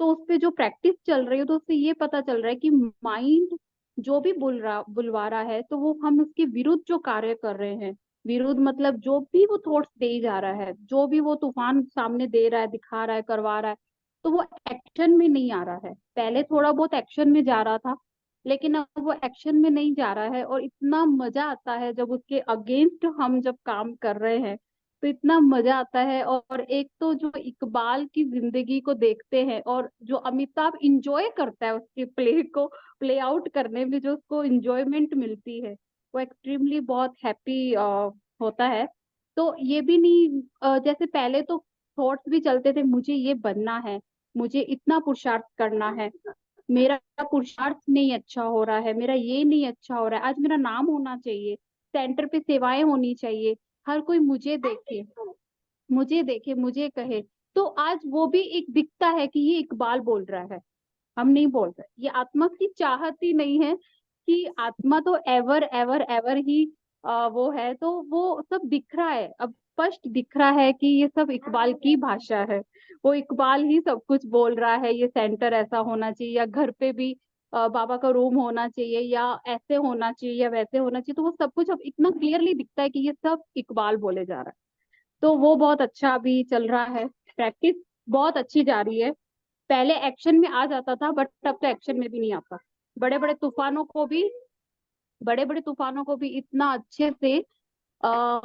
तो उस पे जो प्रैक्टिस चल रही है, तो उससे ये पता चल रहा है कि माइंड जो भी बुलवा रहा है, तो वो हम उसके विरुद्ध जो कार्य कर रहे हैं, विरुद्ध मतलब जो भी वो थॉट्स दे जा रहा है, जो भी वो तूफान सामने दे रहा है, दिखा रहा है, करवा रहा है, तो वो एक्शन में नहीं आ रहा है। पहले थोड़ा बहुत एक्शन में जा रहा था, लेकिन अब वो एक्शन में नहीं जा रहा है, और इतना मजा आता है जब उसके अगेंस्ट हम जब काम कर रहे हैं, तो इतना मजा आता है। और एक तो जो इकबाल की जिंदगी को देखते हैं, और जो अमिताभ इंजॉय करता है उसके प्ले को प्ले आउट करने में, जो उसको इंजॉयमेंट मिलती है, वो एक्सट्रीमली बहुत हैप्पी होता है। तो ये भी नहीं जैसे पहले तो थॉट्स भी चलते थे, मुझे ये बनना है, मुझे इतना पुरुषार्थ करना है, मेरा पुरुषार्थ नहीं अच्छा हो रहा है, मेरा ये नहीं अच्छा हो रहा है, आज मेरा नाम होना चाहिए, सेंटर पे सेवाएं होनी चाहिए, हर कोई मुझे देखे, मुझे कहे। तो आज वो भी एक दिखता है कि ये इकबाल बोल रहा है, हम नहीं बोल रहे। ये आत्मा की चाहत ही नहीं है कि आत्मा तो एवर एवर एवर ही वो है, तो वो सब दिख रहा है, अब स्पष्ट दिख रहा है कि ये सब इकबाल की भाषा है, वो इकबाल ही सब कुछ बोल रहा है। ये सेंटर ऐसा होना चाहिए, या घर पे भी बाबा का रूम होना चाहिए, या ऐसे होना चाहिए, या वैसे होना चाहिए, तो वो सब कुछ अब इतना क्लियरली दिखता है कि ये सब इकबाल बोले जा रहा है। तो वो बहुत अच्छा अभी चल रहा है, प्रैक्टिस बहुत अच्छी जा रही है। पहले एक्शन में आ जाता था, बट अब तो एक्शन में भी नहीं आता। बड़े बड़े तूफानों को भी बड़े बड़े तूफानों को भी इतना अच्छे से आ,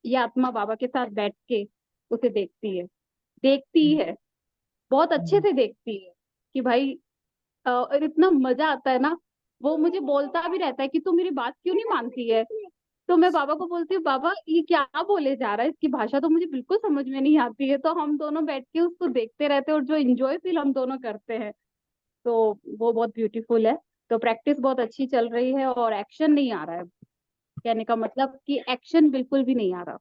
ये आत्मा बाबा के साथ बैठ के उसे देखती है, बहुत अच्छे से देखती है कि भाई और इतना मजा आता है ना। वो मुझे बोलता भी रहता है कि तू मेरी बात क्यों नहीं मानती है। तो मैं बाबा को बोलती हूँ, बाबा ये क्या बोले जा रहा है, इसकी भाषा तो मुझे बिल्कुल समझ में नहीं आती है। तो हम दोनों बैठ के उसको देखते रहते हैं, और जो इंजॉय फील हम दोनों करते हैं, तो वो बहुत ब्यूटीफुल है। तो प्रैक्टिस बहुत अच्छी चल रही है, और एक्शन नहीं आ रहा है, कहने का मतलब कि एक्शन बिल्कुल भी नहीं आ रहा,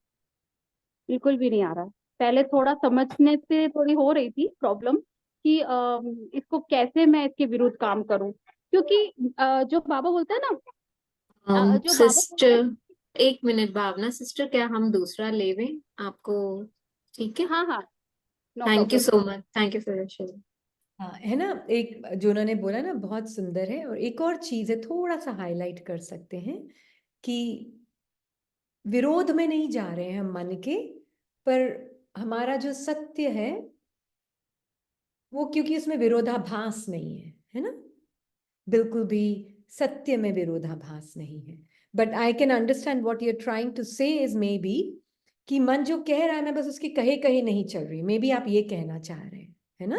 बिल्कुल भी नहीं आ रहा। पहले थोड़ा समझने से थोड़ी हो रही थी प्रॉब्लम कि इसको कैसे मैं इसके विरुद्ध काम करूं, क्योंकि जो बाबा बोलता है ना, जो बाबा बोलता है। सिस्टर, एक मिनट भावना सिस्टर, क्या हम दूसरा लेवें आपको? ठीक है, हाँ हाँ, no thank you problem. So much, thank you for sharing. हाँ है ना, एक जो उन्होंने बोला ना बहुत सुंदर है। और एक और चीज है, थोड़ा सा हाईलाइट कर सकते हैं कि विरोध में नहीं जा रहे हैं हम मन के, पर हमारा जो सत्य है वो, क्योंकि उसमें विरोधाभास नहीं है ना, बिल्कुल भी सत्य में विरोधाभास नहीं है। But I can understand what you are trying to say is may be कि मन जो कह रहा है मैं बस उसके कहे कहे नहीं चल रही, मे बी आप ये कहना चाह रहे हैं, है ना?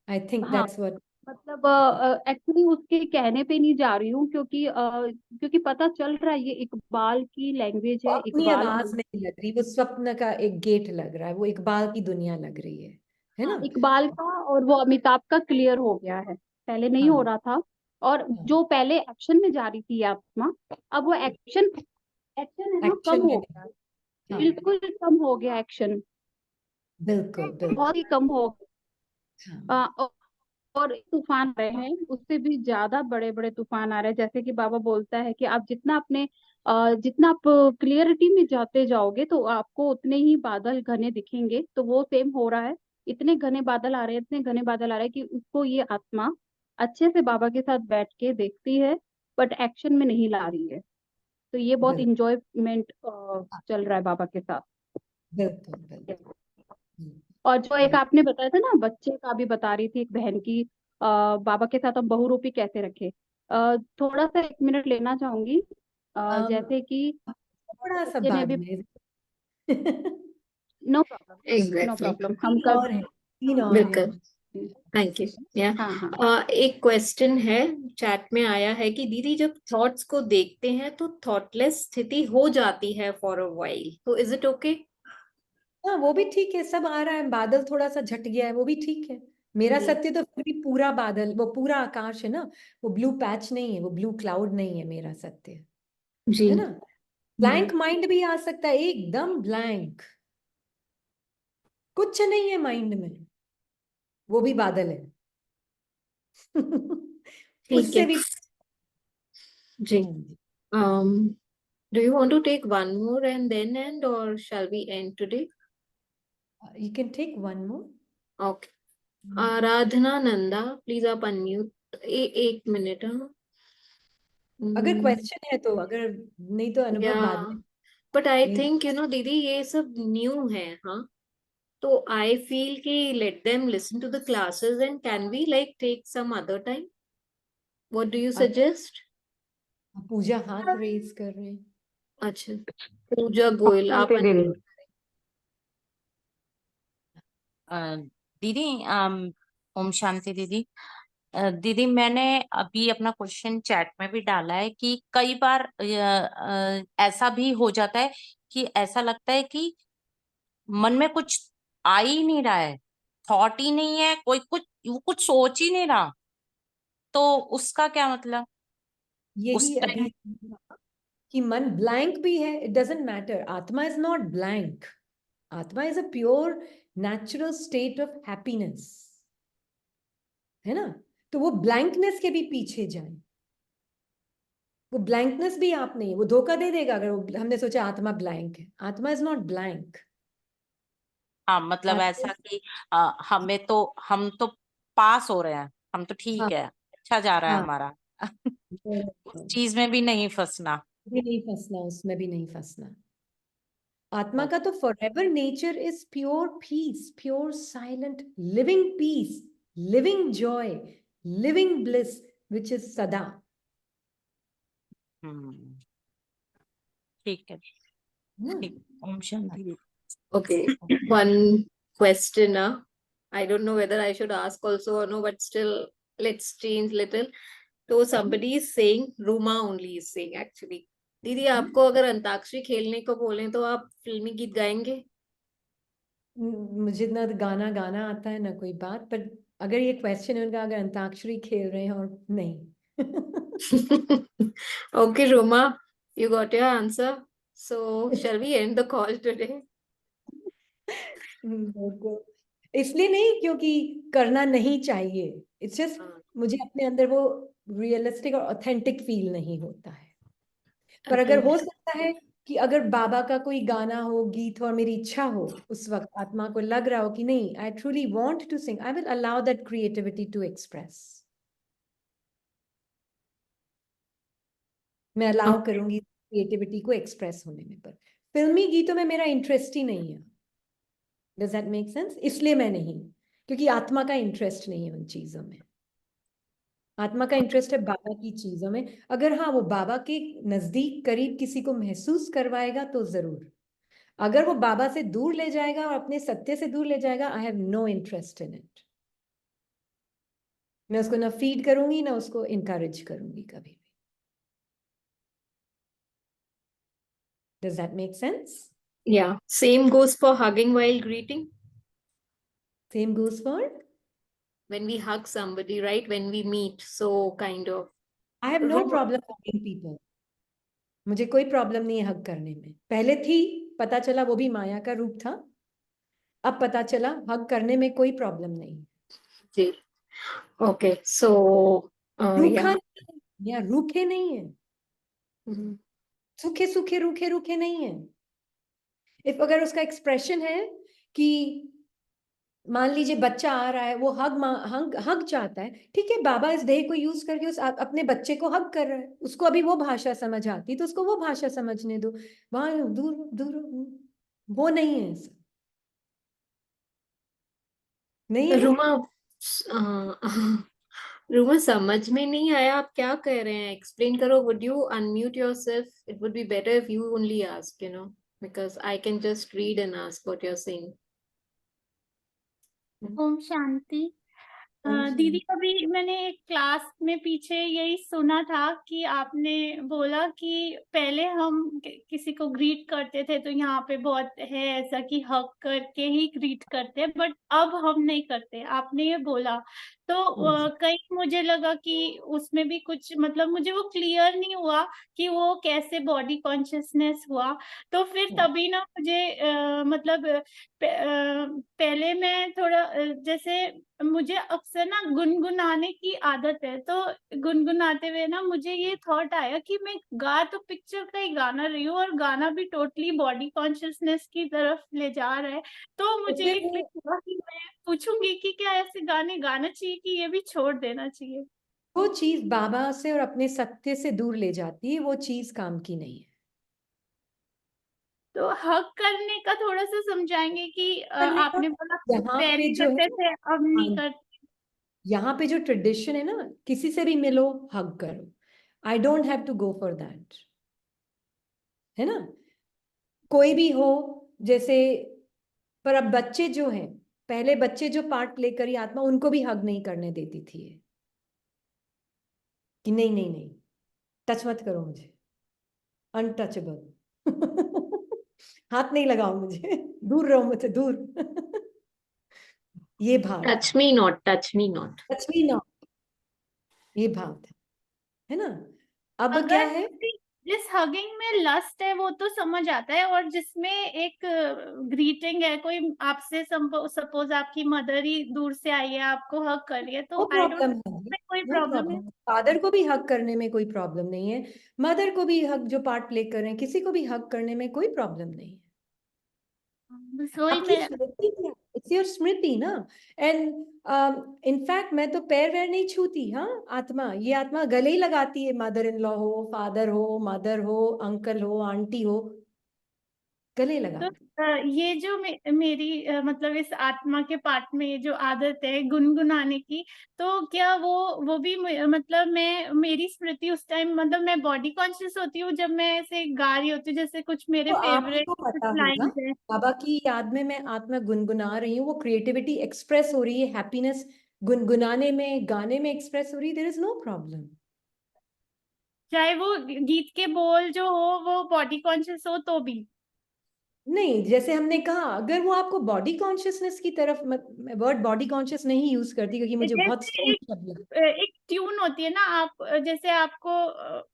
आई थिंक हाँ, दैट्स व्हाट। मतलब एक्चुअली उसके कहने पे नहीं जा रही हूँ, क्योंकि पता चल रहा है ये इकबाल की लैंग्वेज है, अपनी इकबाल आवाज बोल। नहीं लग रही, वो स्वप्न का एक गेट लग रहा है, वो इकबाल की दुनिया लग रही है हाँ, ना? इकबाल का और वो अमिताभ का क्लियर हो गया है, पहले नहीं हो हाँ रहा था। और हाँ, जो पहले एक्शन में जा रही थी ये आत्मा, अब वो एक्शन एक्शन है ना, कम एक्शन में हो नहीं। गया, हाँ बिल्कुल कम हो गया एक्शन, बिल्कुल बिल्कुल। बहुत ही कम हो हाँ गया। और तूफान आ रहे हैं, उससे भी ज्यादा बड़े बड़े तूफान आ रहे हैं। जैसे कि बाबा बोलता है कि आप जितना आप क्लियरिटी में जाते जाओगे, तो आपको उतने ही बादल घने दिखेंगे। तो वो सेम हो रहा है, इतने घने बादल आ रहे हैं, इतने घने बादल आ रहे हैं कि उसको ये आत्मा अच्छे से बाबा के साथ बैठ के देखती है, बट एक्शन में नहीं ला रही है। तो ये बहुत बिल्कुल इंजॉयमेंट चल रहा है बाबा के साथ। बिल्कुल बिल्कुल। और जो एक राइट। आपने बताया था ना, बच्चे का भी बता रही थी एक बहन की, बाबा के साथ हम बहुरूपी कैसे रखे। थोड़ा सा 1 मिनट लेना चाहूंगी। जैसे कि थोड़ा सा बच्चे ने बाद अभी, में। No problem, no exactly, problem, हम तीन कब और हैं, तीन और हैं। बिल्कुल। Thank you. या हाँ हाँ एक क्वेश्चन है चैट में आया है कि दीदी जब थॉट्स को देखते हैं तो थॉटलेस स्थिति हो जाती है फॉर अ व्हाइल, तो इज इट ओके? हाँ वो भी ठीक है, सब आ रहा है, बादल थोड़ा सा झट गया है, वो भी ठीक है। मेरा जी सत्य तो फिर भी पूरा बादल, वो पूरा आकाश है ना, वो ब्लू पैच नहीं है, वो ब्लू क्लाउड नहीं है मेरा सत्य, जी। है ना। ब्लैंक माइंड भी आ सकता है, एकदम ब्लैंक, कुछ नहीं है माइंड में, वो भी बादल है। ठीक उससे है भी। जी। हाँ जी। Do you want to take one more and then end, or shall we end today? You can take one more. Okay. Aradhana Nanda, please आप अनम्यूट। एक मिनट। अगर क्वेश्चन है तो, अगर नहीं तो या अनुभव बाद में। बट आई नहीं थिंक दीदी ये सब न्यू है, हाँ, तो आई फील कि let them listen to the classes and can we like take some other time, what do you आप सजेस्ट? पूजा हाथ रेज कर रहे हैं। अच्छा, पूजा गोयल आप शांति दीदी। unmute। दीदी ओम शांति दीदी। दीदी मैंने अभी अपना क्वेश्चन चैट में भी डाला है कि कई बार ऐसा भी हो जाता है कि ऐसा लगता है कि मन में कुछ आ ही नहीं रहा है, थॉट ही नहीं है, कोई कुछ सोच ही नहीं रहा, तो उसका क्या मतलब उस यही टाइम? अभी कि मन ब्लैंक भी है, इट डजेंट मैटर, आत्मा इज नॉट ब्लैंक, आत्मा is a pure natural state of happiness, है ना। तो वो ब्लैंकनेस के भी पीछे जाए, वो ब्लैंकनेस भी आप नहीं है, वो धोखा दे देगा अगर हमने सोचा आत्मा ब्लैंक है, आत्मा इज नॉट ब्लैंक। हाँ मतलब ऐसा कि हम तो पास हो रहे हैं, हम तो ठीक हाँ है, अच्छा जा रहा है हाँ, हमारा। उस बराबर। चीज में भी नहीं फंसना। भी नहीं फंसना, उसमें भी नहीं फंसना। आत्मा ओ, का तो forever nature is pure peace, pure silent living peace, living joy, living bliss, which is सदा। हम्म, ठीक है। ना। ठीक। Om Shanti. Okay, one question. I don't know whether I should ask also or no, but still, let's change little. So somebody is saying, Ruma only is saying actually, दीदी आपको अगर अंताक्षरी खेलने को बोलें तो आप फिल्मी गीत गाएंगे? मुझे ना गाना गाना आता है ना कोई बात, पर अगर ये क्वेश्चन है उनका, अगर अंताक्षरी खेल रहे हैं और नहीं। Okay, Ruma, you got your answer. So shall we end the call today? बिल्कुल। इसलिए नहीं क्योंकि करना नहीं चाहिए, इट्स जस्ट मुझे अपने अंदर वो रियलिस्टिक और ऑथेंटिक फील नहीं होता है। पर Okay. अगर हो सकता है कि अगर बाबा का कोई गाना हो, गीत हो और मेरी इच्छा हो, उस वक्त आत्मा को लग रहा हो कि नहीं, I truly want to sing, I will allow that creativity to express, मैं अलाउ Okay. करूंगी क्रिएटिविटी को एक्सप्रेस होने में। पर फिल्मी गीतों में मेरा इंटरेस्ट ही नहीं है। Does that make sense? इसलिए मैं नहीं, क्योंकि आत्मा का इंटरेस्ट नहीं है उन चीजों में। आत्मा का इंटरेस्ट है बाबा की चीजों में। अगर हाँ वो बाबा के नजदीक करीब किसी को महसूस करवाएगा तो जरूर। अगर वो बाबा से दूर ले जाएगा और अपने सत्य से दूर ले जाएगा, I have no interest in it. मैं उसको ना फीड करूंगी ना उसको इनकरेज करूंगी कभी भी। Does that make sense? Yeah, same goes for hugging while greeting. Same goes for, When we hug somebody, right? When we meet, so kind of. I have no problem hugging people. मुझे कोई problem नहीं है हग करने में, पहले थी, पता चला वो भी माया का रूप था, अब पता चला हग करने में कोई प्रॉब्लम नहीं। जी। Okay, so रूखा yeah. नहीं है, या रूखे नहीं है, Mhm. सूखे सूखे रूखे रूखे नहीं है। इफ अगर उसका एक्सप्रेशन है कि मान लीजिए बच्चा आ रहा है, वो हग हग चाहता है, ठीक है, बाबा इस देह को यूज करके उस अपने बच्चे को हग कर रहा है, उसको अभी वो भाषा समझ आती है तो उसको वो भाषा समझने दो, वहां दूर दूर वो नहीं है ऐसा। नहीं है। रुमा, रुमा समझ में नहीं आया आप क्या कह रहे हैं, एक्सप्लेन करो। Would you unmute yourself? It would be better if you only ask, because I can just read and ask what you're saying. ओम शांति। दीदी अभी मैंने एक क्लास में पीछे यही सुना था कि आपने बोला कि पहले हम किसी को ग्रीट करते थे तो यहाँ पे बहुत है ऐसा कि हक करके ही ग्रीट करते हैं, बट अब हम नहीं करते, आपने ये बोला। तो कहीं मुझे लगा कि उसमें भी कुछ मतलब मुझे वो क्लियर नहीं हुआ कि वो कैसे बॉडी कॉन्शियसनेस हुआ। तो फिर तभी ना मुझे मतलब पहले मैं थोड़ा जैसे मुझे अक्सर ना गुनगुनाने की आदत है, तो गुनगुनाते हुए ना मुझे ये थॉट आया कि मैं गा तो पिक्चर का ही गाना रही हूँ और गाना भी टोटली बॉडी कॉन्शियसनेस की तरफ ले जा रहा है। तो मुझे ये क्लिक हुआ कि मैं पूछूंगी कि क्या ऐसे गाने गाना चाहिए कि ये भी छोड़ देना चाहिए। वो चीज बाबा से और अपने सत्य से दूर ले जाती है, वो चीज काम की नहीं है। तो हक करने का थोड़ा सा समझाएंगे कि करने का आपने बोला यहाँ पे पहले जो करते है, थे अब नहीं करते। यहाँ पे जो ट्रेडिशन है ना, किसी से भी मिलो हग करो, I don't have to go for that, है ना, कोई भी हो जैसे। पर अब बच्चे जो हैं, पहले बच्चे जो पार्ट प्ले करी आत्मा, उनको भी हग नहीं करने देती थी ये, कि नहीं नहीं नहीं, टच मत करो मुझे, अनटचेबल हाथ नहीं लगाओ मुझे, दूर रहो मुझसे दूर ये भाव, touch me not, touch me not. Touch me not, ये भाव था, है ना। अब क्या अगर है, जिस हगिंग में लस्ट है वो तो समझ आता है, और जिसमें एक ग्रीटिंग है, कोई आपसे सपोज आपकी मदर ही दूर से आई है आपको हग कर रही है, नो तो आई डोंट प्रॉब्लम है, कोई नो प्रॉब्लम है। प्रॉब्लम, फादर को भी हक करने में कोई प्रॉब्लम नहीं है, मदर को भी हक, जो पार्ट प्ले कर रहे हैं किसी को भी हक करने में कोई प्रॉब्लम नहीं है। बस वही आपकी मैं स्मृति क्या, इट्स योर स्मृति ना। एंड इनफैक्ट मैं तो पैर वैर नहीं छूती, हाँ, आत्मा, ये आत्मा गले ही लगाती है, मदर इन लॉ हो, फादर हो, मदर हो, अंकल हो, आंटी हो, गले तो लगाती। ये जो मेरी मतलब इस आत्मा के पार्ट में ये जो आदत है गुनगुनाने की, तो क्या वो भी मतलब मैं मेरी स्मृति उस टाइम मतलब मैं बॉडी कॉन्शियस होती हूँ जब मैं ऐसे गा रही होती हूँ, जैसे कुछ मेरे तो आप ही फेवरेट को कुछ पता होगा, लाइंस है। बाबा की याद में मैं आत्मा गुनगुना रही हूँ, वो क्रिएटिविटी एक्सप्रेस हो रही है, हैप्पीनेस गुनगुनाने में, गाने में एक्सप्रेस हो रही है, देयर इज नो प्रॉब्लम। चाहे वो गीत के बोल जो हो वो बॉडी कॉन्शियस हो तो भी नहीं, जैसे हमने कहा, अगर वो आपको बॉडी कॉन्शियसनेस की तरफ, वर्ड बॉडी कॉन्शियस नहीं यूज करती क्योंकि मुझे बहुत जैसे स्ट्रॉन्ग शब्द लगता एक ट्यून होती है ना, आप जैसे आपको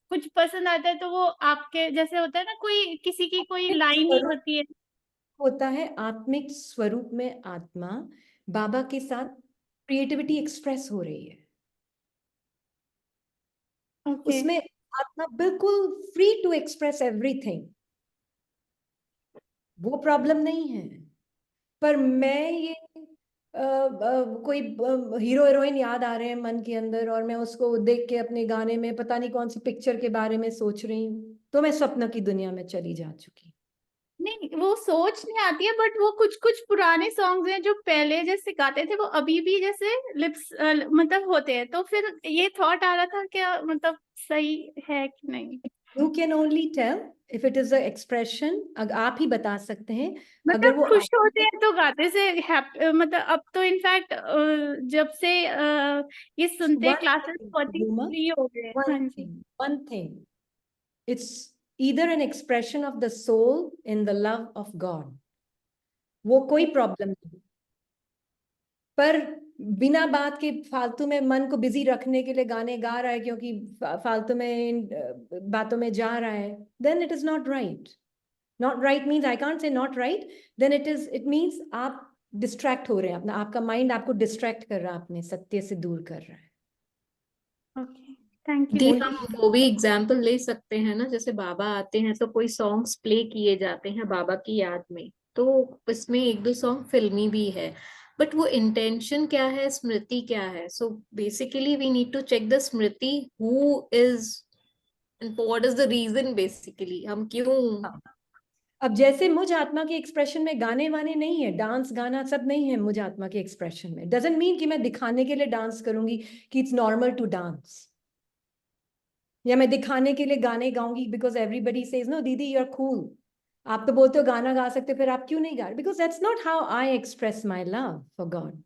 कुछ पसंद आता है तो वो आपके जैसे होता है ना, कोई किसी की कोई है। लाइन ही स्वरूप होती है। होता है, आत्मिक स्वरूप में आत्मा बाबा के साथ क्रिएटिविटी एक्सप्रेस हो रही है, ओके उसमें आत्मा बिल्कुल फ्री टू एक्सप्रेस एवरीथिंग, वो प्रॉब्लम नहीं है। पर मैं ये कोई हीरो हीरोइन याद आ रहे हैं मन के अंदर, और मैं उसको देख के अपने गाने में पता नहीं कौन सी पिक्चर के बारे में सोच रही हूँ, तो मैं स्वप्न की दुनिया में चली जा चुकी। नहीं वो सोच नहीं आती है, बट वो कुछ कुछ पुराने सॉन्ग्स हैं जो पहले जैसे गाते थे वो अभी भी जैसे लिप्स मतलब होते हैं, तो फिर ये थॉट आ रहा था क्या मतलब सही है कि नहीं। You can only tell if it is a expression, आप ही बता सकते हैं अगर मतलब वो खुश होते हैं तो गाते से मतलब अब तो इनफैक्ट जब से ये सुनते हैं क्लासेस बहुत फ्री हो गए हैं। हाँ जी। one thing, it's either an expression of the soul in the love of God, वो कोई प्रॉब्लम नहीं, पर बिना बात के फालतू में मन को बिजी रखने के लिए गाने गा रहा है क्योंकि फालतू में इन बातों में जा रहा है, then it is not right. Not right means I can't say not right, then it means आप डिस्ट्रैक्ट हो रहे हैं, अपना आपका माइंड आपको डिस्ट्रैक्ट कर रहा है, अपने सत्य से दूर कर रहा है। Okay thank the you. हम वो भी एग्जाम्पल ले सकते हैं ना, जैसे बाबा आते हैं तो कोई सॉन्ग्स प्ले किए जाते हैं बाबा की याद में, तो इसमें एक दो सॉन्ग फिल्मी भी है, बट वो इंटेंशन क्या है, स्मृति क्या है। So basically we need to check the Smriti, who is, what is the reason, basically हम क्यों। अब जैसे मुझ आत्मा के एक्सप्रेशन में गाने वाने नहीं है, डांस गाना सब नहीं है मुझ आत्मा के एक्सप्रेशन में, डजंट मीन कि मैं दिखाने के लिए डांस करूंगी कि इट्स नॉर्मल टू डांस, या मैं दिखाने के लिए गाने गाऊंगी बिकॉज एवरीबडी सेज नो दीदी यू आर कूल, आप तो बोलते हो गाना गा सकते हो, फिर आप क्यों नहीं गा रहे, because that's not how I express my love for God.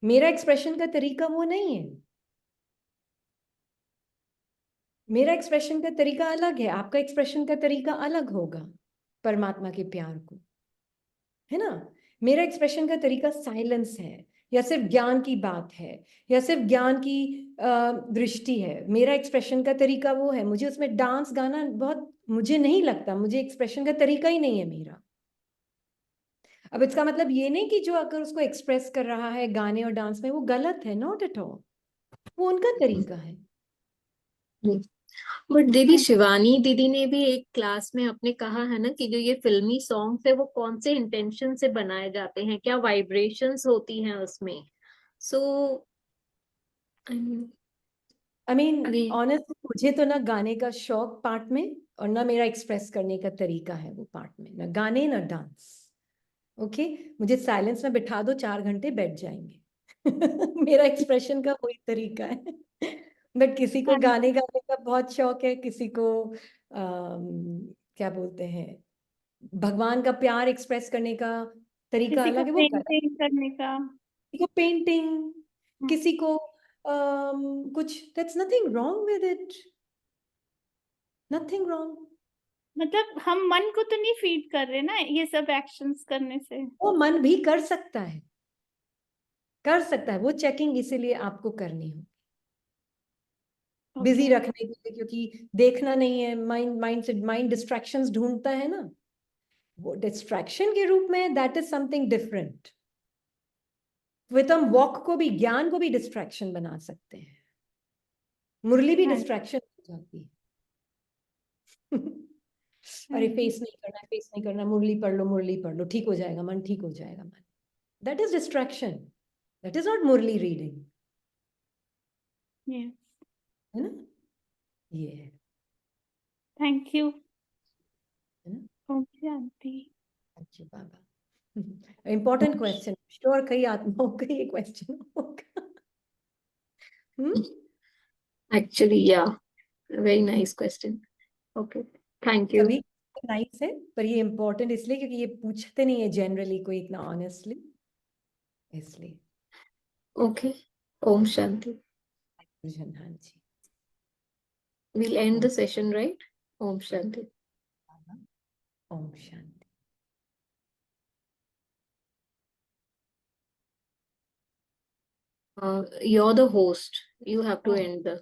मेरा एक्सप्रेशन का तरीका वो नहीं है, मेरा एक्सप्रेशन का तरीका अलग है, आपका एक्सप्रेशन का तरीका अलग होगा परमात्मा के प्यार को, है ना। मेरा एक्सप्रेशन का तरीका साइलेंस है, या सिर्फ ज्ञान की बात है, या सिर्फ ज्ञान की दृष्टि है। मेरा एक्सप्रेशन का तरीका वो है। मुझे उसमें डांस गाना बहुत, मुझे नहीं लगता, मुझे एक्सप्रेशन का तरीका ही नहीं है मेरा। अब इसका मतलब ये नहीं कि जो अगर उसको एक्सप्रेस कर रहा है गाने और डांस में वो गलत है, नॉट एट ऑल, वो उनका तरीका है। बट दीदी शिवानी दीदी ने भी एक क्लास में अपने कहा है ना कि जो ये फिल्मी सॉन्ग्स है वो कौन से इंटेंशन से बनाए जाते हैं, क्या वाइब्रेशंस होती हैं उसमें। सो आई मीन अभी ऑनेस्ट, मुझे तो ना गाने का शौक पार्ट में, और ना मेरा एक्सप्रेस करने का तरीका है वो पार्ट में, ना गाने ना डांस। ओके, मुझे साइलेंस में बिठा दो, 4 घंटे बैठ जाएंगे। मेरा एक्सप्रेशन का वही तरीका है। बट किसी को गाने गाने का बहुत शौक है, किसी को क्या बोलते हैं, भगवान का प्यार एक्सप्रेस करने का तरीका किसी को अलग है, वो कला। पेंटिंग करने का, किसी को पेंटिंग, किसी को कुछ, that's nothing wrong with it, nothing wrong. मतलब हम मन को तो नहीं फीड कर रहे ना ये सब एक्शंस करने से। वो मन भी कर सकता है, कर सकता है, वो चेकिंग इसीलिए आपको करनी हो, बिजी रखने के लिए, क्योंकि देखना नहीं है, माइंड से माइंड डिस्ट्रैक्शंस ढूंढता है ना, वो डिस्ट्रैक्शन के रूप में, that is something different. With हम वॉक को भी, ज्ञान को भी डिस्ट्रैक्शन बना सकते हैं, मुरली भी डिस्ट्रैक्शन हो जाती है। अरे फेस नहीं करना, फेस नहीं करना, मुरली पढ़ लो, मुरली पढ़ लो, ठीक हो जाएगा मन, ठीक हो जाएगा मन, that is distraction, that is not murli reading, है ना। ये है, थैंक यू। है ना। ओम शांति। अच्छा बाबा, इम्पोर्टेंट क्वेश्चन, श्योर कई आत्माओं का ये क्वेश्चन होगा। एक्चुअली या very nice question. Okay, thank you. सभी नाइस है, पर ये इम्पोर्टेंट इसलिए क्योंकि ये पूछते नहीं है जनरली कोई इतना ऑनेस्टली, इसलिए। ओके, ओम शांति। हाँ जी, We'll end the session, right? Om Shanti. Om Shanti. You're the host. You have to end the